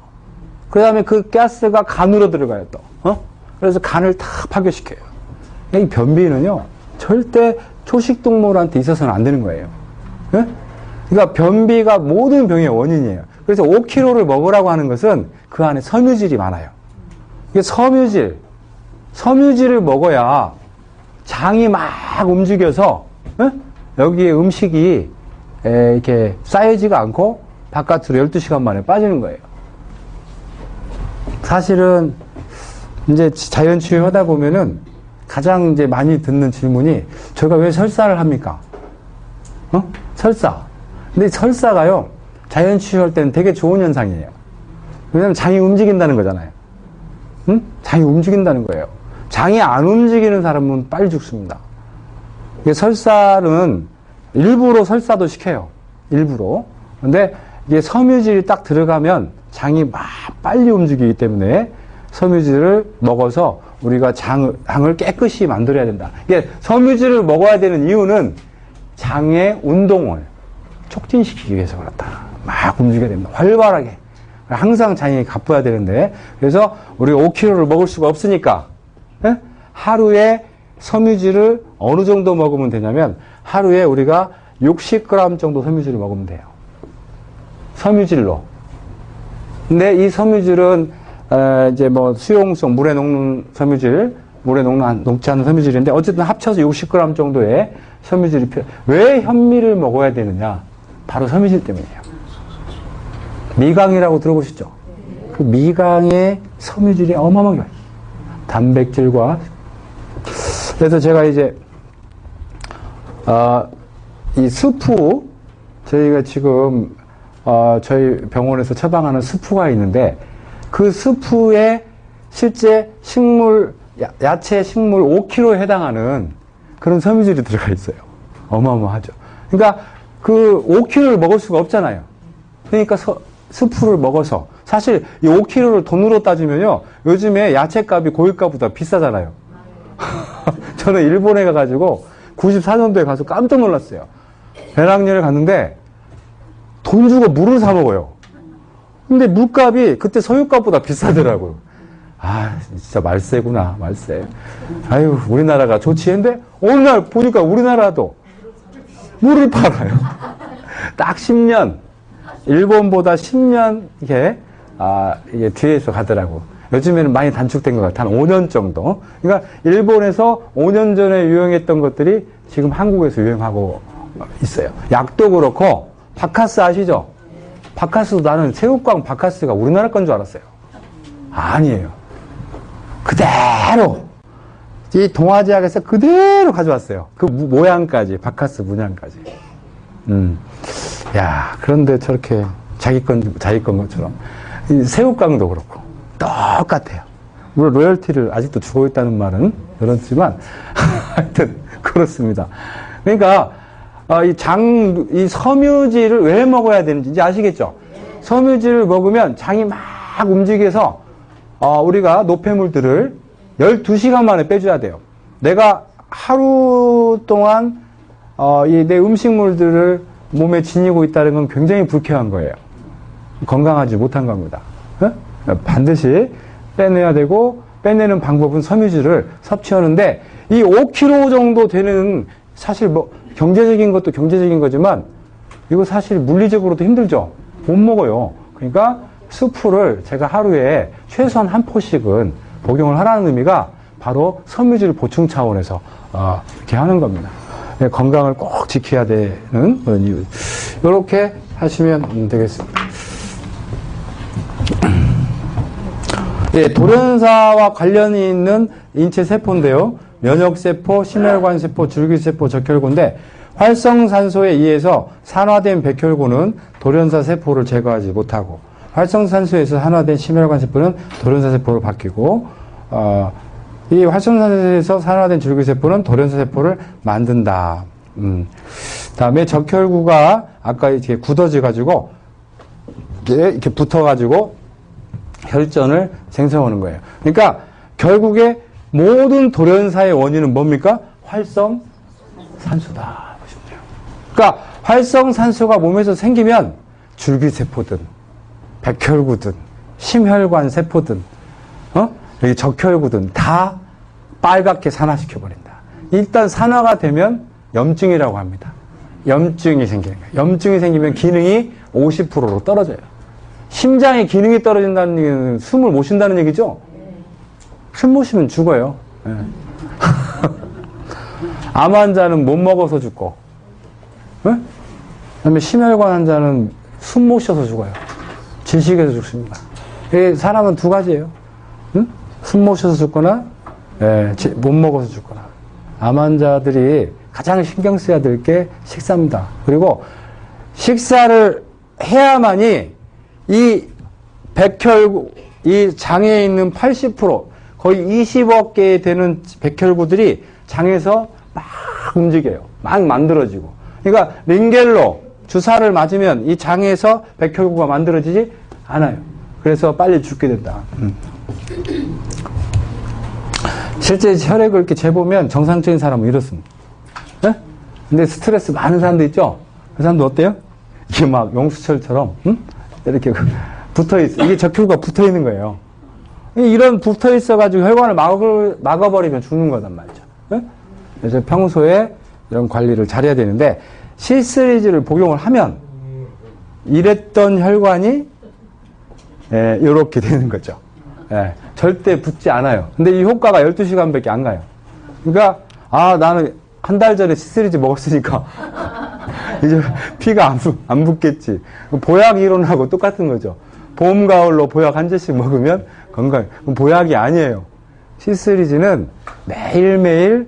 Speaker 2: 그 다음에 그 가스가 간으로 들어가요, 또. 그래서 간을 다 파괴시켜요. 이 변비는요, 절대 초식동물한테 있어서는 안 되는 거예요. 그러니까 변비가 모든 병의 원인이에요. 그래서 5kg를 먹으라고 하는 것은 그 안에 섬유질이 많아요. 이게 섬유질을 먹어야 장이 막 움직여서, 여기에 음식이 이렇게 쌓이지가 않고 바깥으로 12시간 만에 빠지는 거예요. 사실은 이제 자연치유 하다 보면은 가장 이제 많이 듣는 질문이, 저희가 왜 설사를 합니까? 설사. 근데 설사가요, 자연치유할 때는 되게 좋은 현상이에요. 왜냐면 장이 움직인다는 거잖아요. 장이 움직인다는 거예요. 장이 안 움직이는 사람은 빨리 죽습니다. 설사는 일부러 설사도 시켜요. 일부러. 근데 이게 섬유질이 딱 들어가면 장이 막 빨리 움직이기 때문에 섬유질을 먹어서 우리가 장을 깨끗이 만들어야 된다. 이게 섬유질을 먹어야 되는 이유는 장의 운동을 촉진시키기 위해서 그렇다. 막 움직여야 됩니다. 활발하게. 항상 장이 가뻐야 되는데, 그래서 우리가 5kg를 먹을 수가 없으니까, 하루에 섬유질을 어느 정도 먹으면 되냐면, 하루에 우리가 60g 정도 섬유질을 먹으면 돼요. 섬유질로. 근데 이 섬유질은, 이제 뭐 수용성, 물에 녹는 섬유질, 물에 녹지 않은 섬유질인데, 어쨌든 합쳐서 60g 정도의 섬유질이 왜 현미를 먹어야 되느냐? 바로 섬유질 때문이에요. 미강이라고 들어보셨죠? 그 미강의 섬유질이 어마어마하게 많아요. 단백질과. 그래서 제가 이제, 이 스프, 저희가 지금, 저희 병원에서 처방하는 스프가 있는데, 그 스프에 실제 야채 식물 5kg에 해당하는 그런 섬유질이 들어가 있어요. 어마어마하죠. 그러니까 그 5kg를 먹을 수가 없잖아요. 그러니까 스프를 먹어서, 사실 이 5kg를 돈으로 따지면요, 요즘에 야채값이 고기값보다 비싸잖아요. 저는 일본에 가가지고 94년도에 가서 깜짝 놀랐어요. 배낭여행 갔는데 돈 주고 물을 사 먹어요. 근데 물값이 그때 석유값보다 비싸더라고요. 아, 진짜 말세구나, 말세. 아유, 우리나라가 좋지. 근데 어느 날 보니까 우리나라도 물을 팔아요. 딱 10년. 일본보다 10년, 이게 뒤에서 가더라고. 요즘에는 많이 단축된 것 같아. 한 5년 정도. 그러니까 일본에서 5년 전에 유행했던 것들이 지금 한국에서 유행하고 있어요. 약도 그렇고, 바카스 아시죠? 바카스도 나는 새우깡 바카스가 우리나라 건 줄 알았어요. 아니에요. 그대로 이 동아지약에서 그대로 가져왔어요. 그 모양까지, 바카스 문양까지. 야, 그런데 저렇게 자기 건 것처럼. 이 새우깡도 그렇고 똑같아요. 물론 로열티를 아직도 주고 있다는 말은 그렇지만 하여튼 그렇습니다. 그러니까 이 섬유질을 왜 먹어야 되는지 이제 아시겠죠? 섬유질을 먹으면 장이 막 움직여서 우리가 노폐물들을 12시간 만에 빼줘야 돼요. 내가 하루 동안 내 음식물들을 몸에 지니고 있다는 건 굉장히 불쾌한 거예요. 건강하지 못한 겁니다. 반드시 빼내야 되고, 빼내는 방법은 섬유질을 섭취하는데, 이 5kg 정도 되는, 사실 경제적인 것도 경제적인 거지만, 이거 사실 물리적으로도 힘들죠? 못 먹어요. 그러니까 수프를 제가 하루에 최소한 한 포씩은 복용을 하라는 의미가 바로 섬유질 보충 차원에서 이렇게 하는 겁니다. 건강을 꼭 지켜야 되는 그런 이유. 이렇게 하시면 되겠습니다. 예, 돌연사와 관련이 있는 인체 세포인데요. 면역세포, 심혈관세포, 줄기세포, 적혈구인데 활성산소에 의해서 산화된 백혈구는 돌연사 세포를 제거하지 못하고 활성산소에서 산화된 심혈관세포는 돌연사 세포로 바뀌고 이 활성산소에서 산화된 줄기세포는 돌연사 세포를 만든다. 다음에 적혈구가 아까 이렇게 굳어져 가지고 이렇게 붙어 가지고 혈전을 생성하는 거예요. 그러니까 결국에 모든 돌연사의 원인은 뭡니까? 활성산소다. 보시면 돼요. 그러니까 활성산소가 몸에서 생기면 줄기세포든 백혈구든 심혈관 세포든 여기 적혈구든 다 빨갛게 산화시켜 버린다. 일단 산화가 되면 염증이라고 합니다. 염증이 생기는 거예요. 염증이 생기면 기능이 50%로 떨어져요. 심장의 기능이 떨어진다는 얘기는 숨을 못 쉰다는 얘기죠? 숨 못 쉬면 죽어요. 네. 암 환자는 못 먹어서 죽고, 네? 그다음에 심혈관 환자는 숨 못 쉬어서 죽어요. 질식해서 죽습니다. 사람은 두 가지예요. 응? 숨 못 쉬어서 죽거나, 못 먹어서 죽거나. 암 환자들이 가장 신경 써야 될 게 식사입니다. 그리고 식사를 해야만이 이 백혈구, 이 장에 있는 80%, 거의 20억 개 되는 백혈구들이 장에서 막 움직여요. 막 만들어지고. 그러니까 링겔로 주사를 맞으면 이 장에서 백혈구가 만들어지지 않아요. 그래서 빨리 죽게 된다. 실제 혈액을 이렇게 재보면 정상적인 사람은 이렇습니다. 네? 근데 스트레스 많은 사람도 있죠? 그 사람도 어때요? 이게 막 용수철처럼, 이렇게 붙어 있어. 이게 적혈구가 붙어 있는 거예요. 이런 붙어 있어가지고 혈관을 막아버리면 죽는 거단 말이죠. 네? 그래서 평소에 이런 관리를 잘해야 되는데, C3G를 복용을 하면, 이랬던 혈관이, 이렇게 되는 거죠. 절대 붙지 않아요. 근데 이 효과가 12시간밖에 안 가요. 그러니까, 나는 한 달 전에 C3G 먹었으니까, 이제 피가 안 붙겠지. 보약 이론하고 똑같은 거죠. 봄, 가을로 보약 한 잔씩 먹으면 건강. 그럼 보약이 아니에요. C3G는 매일매일,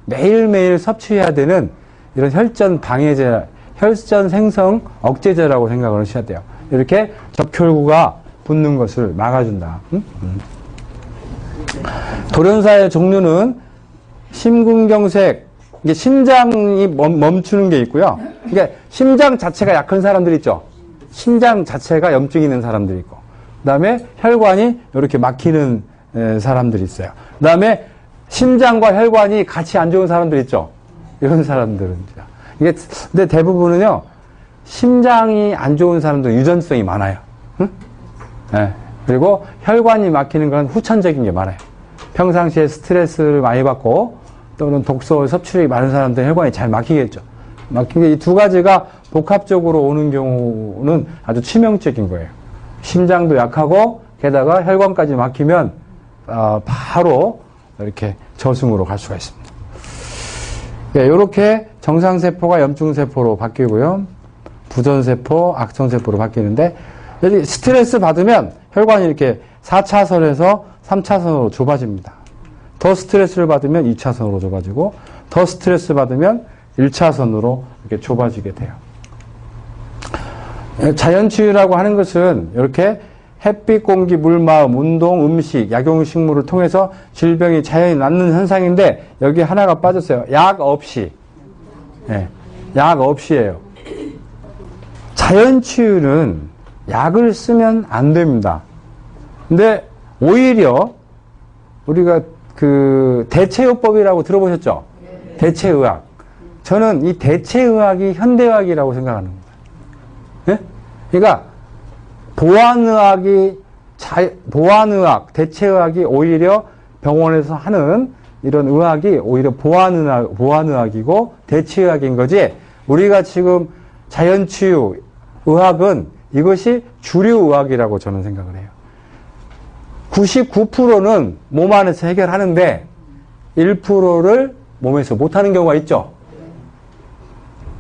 Speaker 2: 매일매일 섭취해야 되는 이런 혈전 방해제, 혈전 생성 억제제라고 생각을 하셔야 돼요. 이렇게 적혈구가 붙는 것을 막아준다. 돌연사의 종류는 심근경색, 이게 심장이 멈추는 게 있고요. 그러니까 심장 자체가 약한 사람들 있죠. 심장 자체가 염증이 있는 사람들이 있고, 그 다음에 혈관이 이렇게 막히는 사람들이 있어요. 그 다음에 심장과 혈관이 같이 안 좋은 사람들 있죠. 이런 사람들은 이게 근데 대부분은요 심장이 안 좋은 사람들은 유전성이 많아요. 응? 네. 그리고 혈관이 막히는 건 후천적인 게 많아요. 평상시에 스트레스를 많이 받고 또는 독소 섭취량이 많은 사람들은 혈관이 잘 막히겠죠. 막히게 이 두 가지가 복합적으로 오는 경우는 아주 치명적인 거예요. 심장도 약하고 게다가 혈관까지 막히면 바로 이렇게 저승으로 갈 수가 있습니다. 네, 이렇게 정상세포가 염증세포로 바뀌고요. 부전세포, 악성세포로 바뀌는데 여기 스트레스 받으면 혈관이 이렇게 4차선에서 3차선으로 좁아집니다. 더 스트레스를 받으면 2차선으로 좁아지고 더 스트레스 받으면 1차선으로 이렇게 좁아지게 돼요. 자연치유라고 하는 것은 이렇게 햇빛, 공기, 물, 마음, 운동, 음식, 약용식물을 통해서 질병이 자연히 낫는 현상인데 여기 하나가 빠졌어요. 약 없이. 네, 약 없이예요. 자연치유는 약을 쓰면 안 됩니다. 근데 오히려 우리가 그 대체요법이라고 들어보셨죠? 대체의학. 저는 이 대체의학이 현대의학이라고 생각하는 겁니다. 네? 그러니까 보안의학, 대체의학이 오히려 병원에서 하는 이런 의학이 오히려 보안의학이고 대체의학인 거지, 우리가 지금 자연치유 의학은 이것이 주류의학이라고 저는 생각을 해요. 99%는 몸 안에서 해결하는데 1%를 몸에서 못하는 경우가 있죠.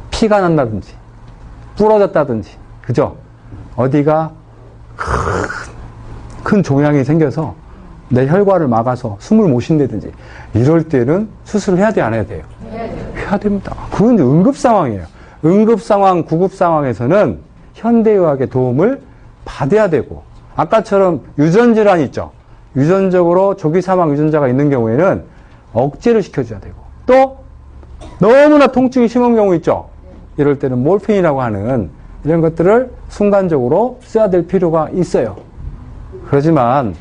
Speaker 2: 피가 난다든지 부러졌다든지, 그죠? 어디가 큰 종양이 생겨서 내 혈관을 막아서 숨을 못 쉰다든지 이럴 때는 수술을 해야 돼, 안 해야 돼요? 해야 됩니다. 그건 이제 응급 상황이에요. 응급 상황, 구급 상황에서는 현대의학의 도움을 받아야 되고, 아까처럼 유전질환이 있죠. 유전적으로 조기 사망 유전자가 있는 경우에는 억제를 시켜줘야 되고, 또 너무나 통증이 심한 경우 있죠. 이럴 때는 몰핀이라고 하는 이런 것들을 순간적으로 써야 될 필요가 있어요. 그렇지만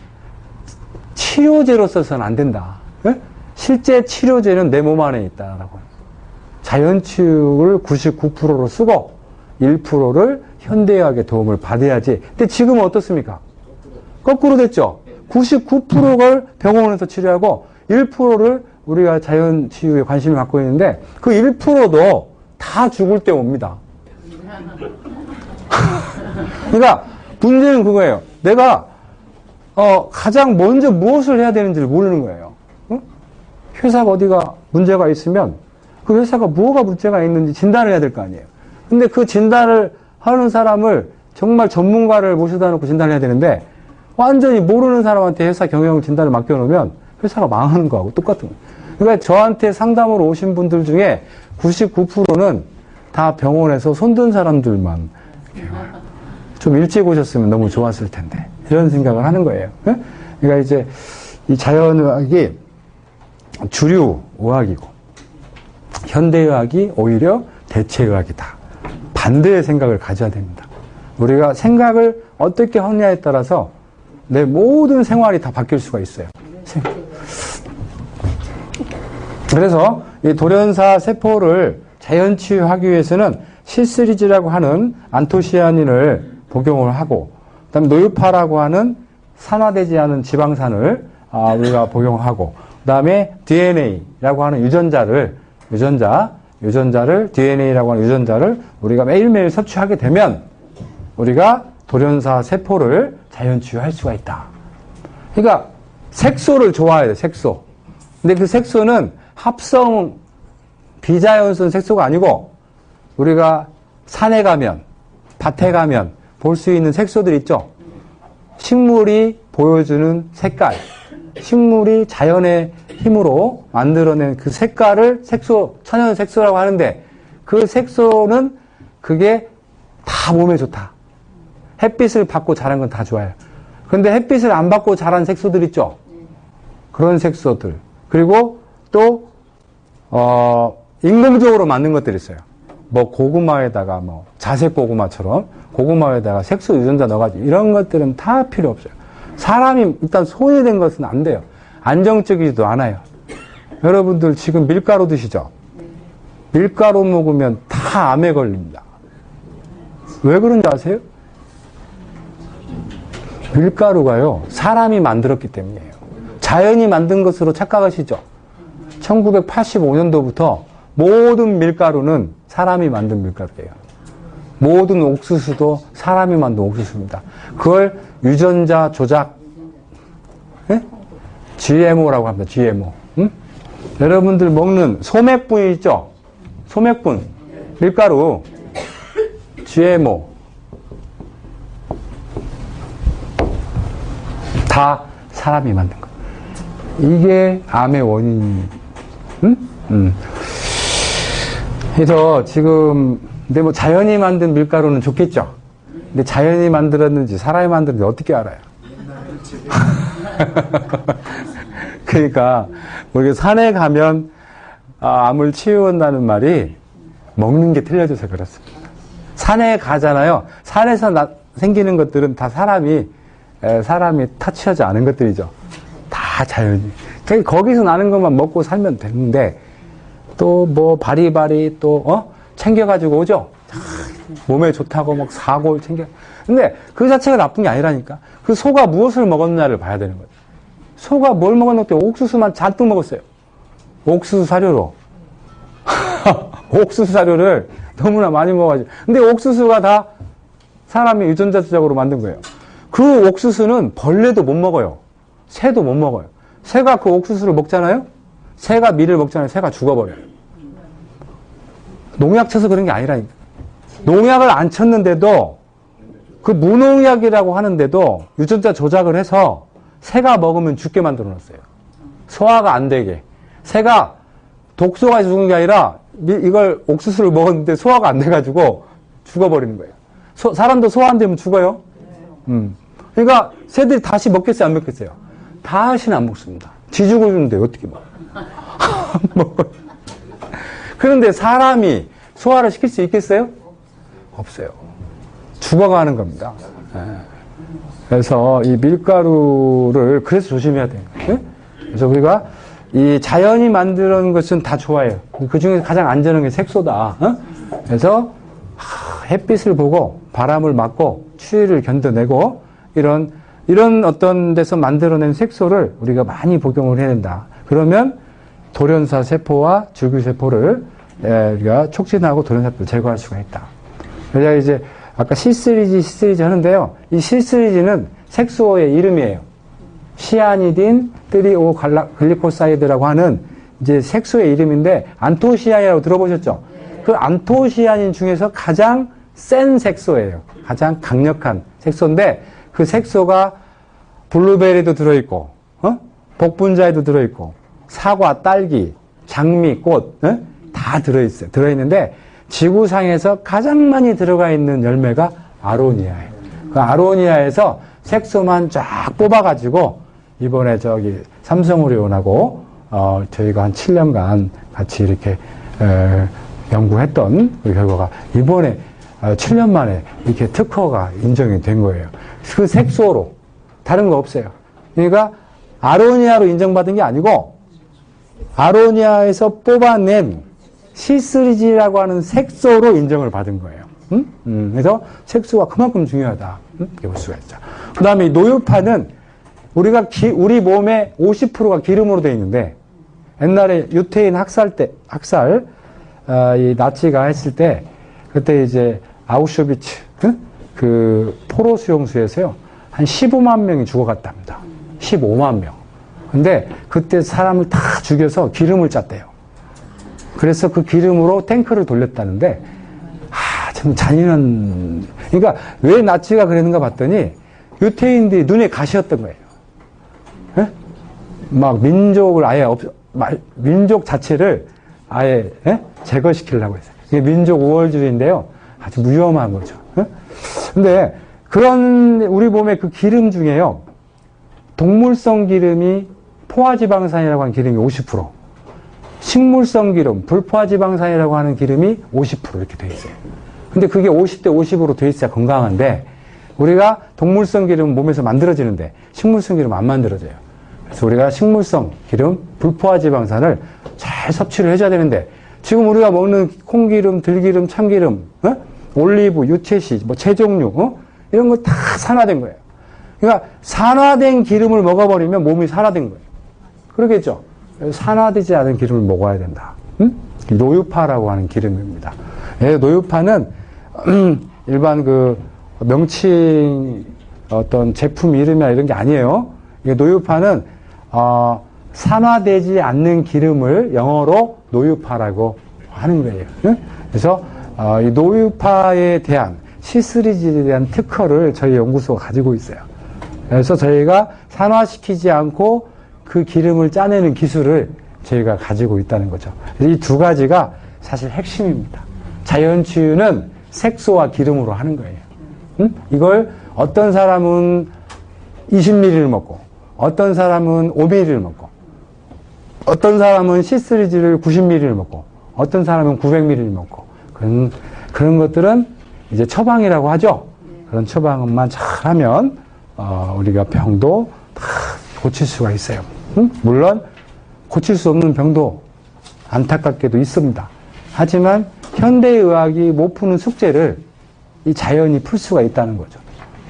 Speaker 2: 치료제로 써서는 안 된다. 네? 실제 치료제는 내 몸 안에 있다라고. 자연치유를 99%로 쓰고 1%를 현대의학의 도움을 받아야지. 근데 지금은 어떻습니까? 거꾸로 됐죠. 99%를 병원에서 치료하고 1%를 우리가 자연치유에 관심을 갖고 있는데 그 1%도 다 죽을 때 옵니다. 그러니까 문제는 그거예요. 내가 가장 먼저 무엇을 해야 되는지를 모르는 거예요. 응? 회사가 어디가 문제가 있으면 그 회사가 뭐가 문제가 있는지 진단을 해야 될 거 아니에요. 근데 그 진단을 하는 사람을 정말 전문가를 모셔다 놓고 진단을 해야 되는데 완전히 모르는 사람한테 회사 경영 진단을 맡겨놓으면 회사가 망하는 거하고 똑같은 거예요. 그러니까 저한테 상담으로 오신 분들 중에 99%는 다 병원에서 손든 사람들만 좀 일찍 오셨으면 너무 좋았을 텐데 이런 생각을 하는 거예요. 그러니까 이제 이 자연의학이 주류 의학이고 현대의학이 오히려 대체의학이다. 반대의 생각을 가져야 됩니다. 우리가 생각을 어떻게 하느냐에 따라서 내 모든 생활이 다 바뀔 수가 있어요. 그래서 이 돌연사 세포를 자연치유하기 위해서는 실스리즈라고 하는 안토시아닌을 복용을 하고, 그 다음에 노유파라고 하는 산화되지 않은 지방산을 우리가 복용하고, 그 다음에 DNA라고 하는 유전자를 DNA라고 하는 유전자를 우리가 매일매일 섭취하게 되면 우리가 돌연사 세포를 자연치유할 수가 있다. 그러니까 색소를 좋아해야 돼, 색소. 근데 그 색소는 합성 비자연성 색소가 아니고 우리가 산에 가면, 밭에 가면 볼 수 있는 색소들 있죠. 식물이 보여주는 색깔, 식물이 자연의 힘으로 만들어낸 그 색깔을 천연 색소라고 하는데, 그 색소는 그게 다 몸에 좋다. 햇빛을 받고 자란 건 다 좋아요. 그런데 햇빛을 안 받고 자란 색소들 있죠. 그런 색소들. 그리고 또 인공적으로 만든 것들이 있어요. 뭐 고구마에다가 뭐 자색 고구마처럼 고구마에다가 색소 유전자 넣어가지고 이런 것들은 다 필요 없어요. 사람이 일단 소외된 것은 안 돼요. 안정적이지도 않아요. 여러분들 지금 밀가루 드시죠? 밀가루 먹으면 다 암에 걸립니다. 왜 그런지 아세요? 밀가루가요, 사람이 만들었기 때문이에요. 자연이 만든 것으로 착각하시죠? 1985년도부터 모든 밀가루는 사람이 만든 밀가루예요. 모든 옥수수도 사람이 만든 옥수수입니다. 그걸 유전자 조작, 예? GMO라고 합니다. GMO. 응? 여러분들 먹는 소맥분 있죠? 소맥분, 밀가루, GMO. 다 사람이 만든 거. 이게 암의 원인이. 그래서 지금 근데 뭐 자연이 만든 밀가루는 좋겠죠. 근데 자연이 만들었는지 사람이 만들었는지 어떻게 알아요? 그러니까 우리가 산에 가면 암을 치유한다는 말이 먹는 게 틀려져서 그렇습니다. 산에 가잖아요. 산에서 생기는 것들은 다 사람이 터치하지 않은 것들이죠. 다 자연이. 그러니까 거기서 나는 것만 먹고 살면 되는데 또 뭐 바리바리 또 챙겨가지고 오죠. 몸에 좋다고 막 사골 챙겨. 근데 그 자체가 나쁜 게 아니라니까. 그 소가 무엇을 먹었느냐를 봐야 되는 거예요. 소가 뭘 먹었는데 옥수수만 잔뜩 먹었어요. 옥수수 사료로. 옥수수 사료를 너무나 많이 먹어가지고. 근데 옥수수가 다 사람이 유전자 조작으로 만든 거예요. 그 옥수수는 벌레도 못 먹어요. 새도 못 먹어요. 새가 그 옥수수를 먹잖아요? 새가 밀을 먹잖아요. 새가 죽어버려요. 농약 쳐서 그런 게 아니라니까. 농약을 안 쳤는데도 그 무농약이라고 하는데도 유전자 조작을 해서 새가 먹으면 죽게 만들어 놨어요. 소화가 안 되게. 새가 독소가 죽은 게 아니라 이걸 옥수수를 먹었는데 소화가 안 돼가지고 죽어버리는 거예요. 사람도 소화 안 되면 죽어요. 그러니까 새들이 다시 먹겠어요, 안 먹겠어요? 다시는 안 먹습니다. 지 죽을 주는데 어떻게 먹어요? 그런데 사람이 소화를 시킬 수 있겠어요? 없어요. 죽어가는 겁니다. 그래서 이 밀가루를 그래서 조심해야 돼요. 그래서 우리가 이 자연이 만드는 것은 다 좋아해요. 그 중에서 가장 안전한 게 색소다. 그래서 햇빛을 보고 바람을 맞고 추위를 견뎌내고 이런 어떤 데서 만들어낸 색소를 우리가 많이 복용을 해야 된다. 그러면 돌연사 세포와 줄기 세포를 우리가 촉진하고 돌연사를 제거할 수가 있다. 그래서 이제 아까 C3G 하는데요. 이 C3G는 색소의 이름이에요. 시아니딘 3O 글리코사이드라고 하는 이제 색소의 이름인데 안토시아닌이라고 들어보셨죠? 그 안토시아닌 중에서 가장 센 색소예요. 가장 강력한 색소인데 그 색소가 블루베리도 들어있고, 복분자에도 들어있고, 사과, 딸기, 장미, 꽃, 다 들어있어요. 들어있는데 지구상에서 가장 많이 들어가 있는 열매가 아로니아예요. 그 아로니아에서 색소만 쫙 뽑아가지고 이번에 저기 삼성의료원하고 저희가 한 7년간 같이 이렇게 연구했던 그 결과가 이번에 7년 만에 이렇게 특허가 인정이 된 거예요. 그 색소로 다른 거 없어요. 그러니까 아로니아로 인정받은 게 아니고 아로니아에서 뽑아낸 C3G라고 하는 색소로 인정을 받은 거예요. 그래서 색소가 그만큼 중요하다. 이렇게 볼 수가 있죠. 그 다음에 이 노유파는 우리 몸의 50%가 기름으로 되어 있는데 옛날에 유태인 학살, 이 나치가 했을 때 그때 이제 아우슈비츠, 그 포로 수용소에서요, 한 15만 명이 죽어갔답니다. 15만 명. 근데 그때 사람을 다 죽여서 기름을 짰대요. 그래서 그 기름으로 탱크를 돌렸다는데, 참 잔인한, 그러니까 왜 나치가 그랬는가 봤더니 유태인들이 눈에 가시였던 거예요. 에? 막 민족을 아예 민족 자체를 아예 제거시키려고 했어요. 이게 민족 우월주의인데요. 아주 위험한 거죠. 근데 그런 우리 몸의 그 기름 중에요. 동물성 기름이 포화지방산이라고 하는 기름이 50%, 식물성 기름, 불포화지방산이라고 하는 기름이 50% 이렇게 돼 있어요. 근데 그게 50대 50으로 돼 있어야 건강한데 우리가 동물성 기름은 몸에서 만들어지는데 식물성 기름은 안 만들어져요. 그래서 우리가 식물성 기름, 불포화지방산을 잘 섭취를 해줘야 되는데 지금 우리가 먹는 콩기름, 들기름, 참기름, 올리브, 유채씨, 뭐 채종류, 이런 거 다 산화된 거예요. 그러니까 산화된 기름을 먹어버리면 몸이 산화된 거예요. 그러겠죠? 산화되지 않은 기름을 먹어야 된다. 노유파라고 하는 기름입니다. 노유파는 일반 그 명칭 어떤 제품 이름이나 이런 게 아니에요. 노유파는 산화되지 않는 기름을 영어로 노유파라고 하는 거예요. 그래서 이 노유파에 대한 C3질에 대한 특허를 저희 연구소가 가지고 있어요. 그래서 저희가 산화시키지 않고 그 기름을 짜내는 기술을 저희가 가지고 있다는 거죠. 이 두 가지가 사실 핵심입니다. 자연치유는 색소와 기름으로 하는 거예요. 이걸 어떤 사람은 20ml를 먹고, 어떤 사람은 5ml를 먹고, 어떤 사람은 C3G를 90ml를 먹고, 어떤 사람은 900ml를 먹고, 그런 것들은 이제 처방이라고 하죠. 그런 처방만 잘하면 우리가 병도 다 고칠 수가 있어요. 물론 고칠 수 없는 병도 안타깝게도 있습니다. 하지만 현대의학이 못 푸는 숙제를 이 자연이 풀 수가 있다는 거죠.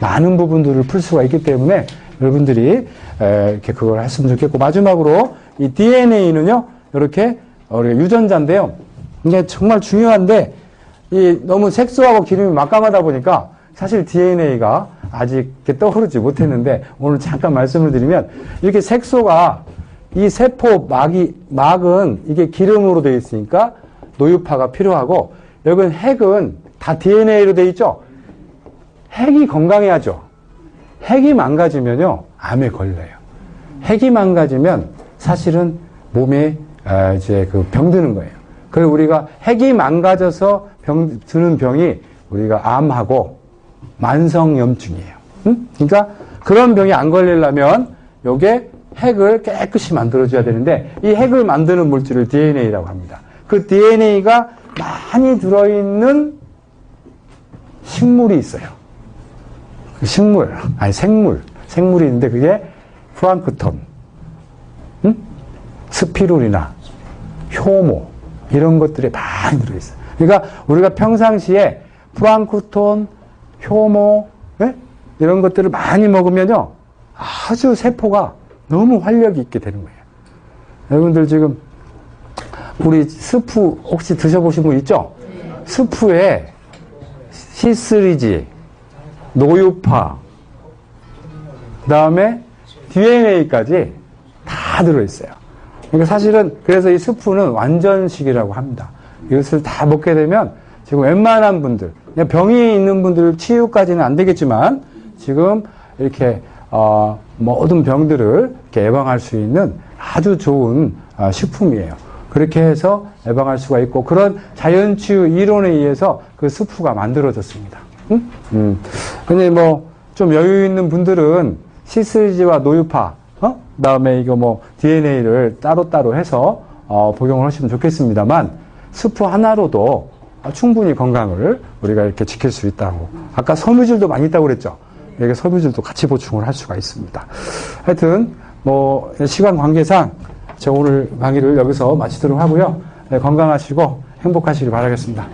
Speaker 2: 많은 부분들을 풀 수가 있기 때문에 여러분들이 이렇게 그걸 했으면 좋겠고, 마지막으로 이 DNA는요, 이렇게 우리가 유전자인데요. 이게 정말 중요한데, 이 너무 색소하고 기름이 막강하다 보니까 사실 DNA가 아직 이렇게 떠오르지 못했는데, 오늘 잠깐 말씀을 드리면, 이렇게 색소가 이 세포 막은 이게 기름으로 되어 있으니까 노유파가 필요하고, 여기는 핵은 다 DNA로 되어 있죠? 핵이 건강해야죠. 핵이 망가지면요, 암에 걸려요. 핵이 망가지면 사실은 몸에 이제 그 병드는 거예요. 그래서 우리가 핵이 망가져서 드는 병이 우리가 암하고 만성염증이에요. 그러니까 그런 병이 안 걸리려면 요게 핵을 깨끗이 만들어줘야 되는데, 이 핵을 만드는 물질을 DNA라고 합니다. 그 DNA가 많이 들어있는 식물이 있어요. 생물이 있는데 그게 플랑크톤, 스피루리나, 효모, 이런 것들이 많이 들어있어요. 그러니까 우리가 평상시에 플랑크톤, 효모, 이런 것들을 많이 먹으면요, 아주 세포가 너무 활력이 있게 되는 거예요. 여러분들 지금 우리 스프 혹시 드셔보신 분 있죠? 스프에 C3G, 노유파, 그 다음에 DNA까지 다 들어있어요. 그러니까 사실은 그래서 이 스프는 완전식이라고 합니다. 이것을 다 먹게 되면 지금 웬만한 분들, 그냥 병이 있는 분들 치유까지는 안 되겠지만 지금 이렇게 모든 병들을 이렇게 예방할 수 있는 아주 좋은 식품이에요. 그렇게 해서 예방할 수가 있고, 그런 자연치유 이론에 의해서 그 스프가 만들어졌습니다. 근데 뭐 좀 여유 있는 분들은 C3G와 노유파, 그다음에 이거 뭐 DNA를 따로따로 해서 복용을 하시면 좋겠습니다만, 스프 하나로도 충분히 건강을 우리가 이렇게 지킬 수 있다고. 아까 섬유질도 많이 있다고 그랬죠. 이게 섬유질도 같이 보충을 할 수가 있습니다. 하여튼 뭐 시간 관계상 저 오늘 강의를 여기서 마치도록 하고요. 건강하시고 행복하시길 바라겠습니다.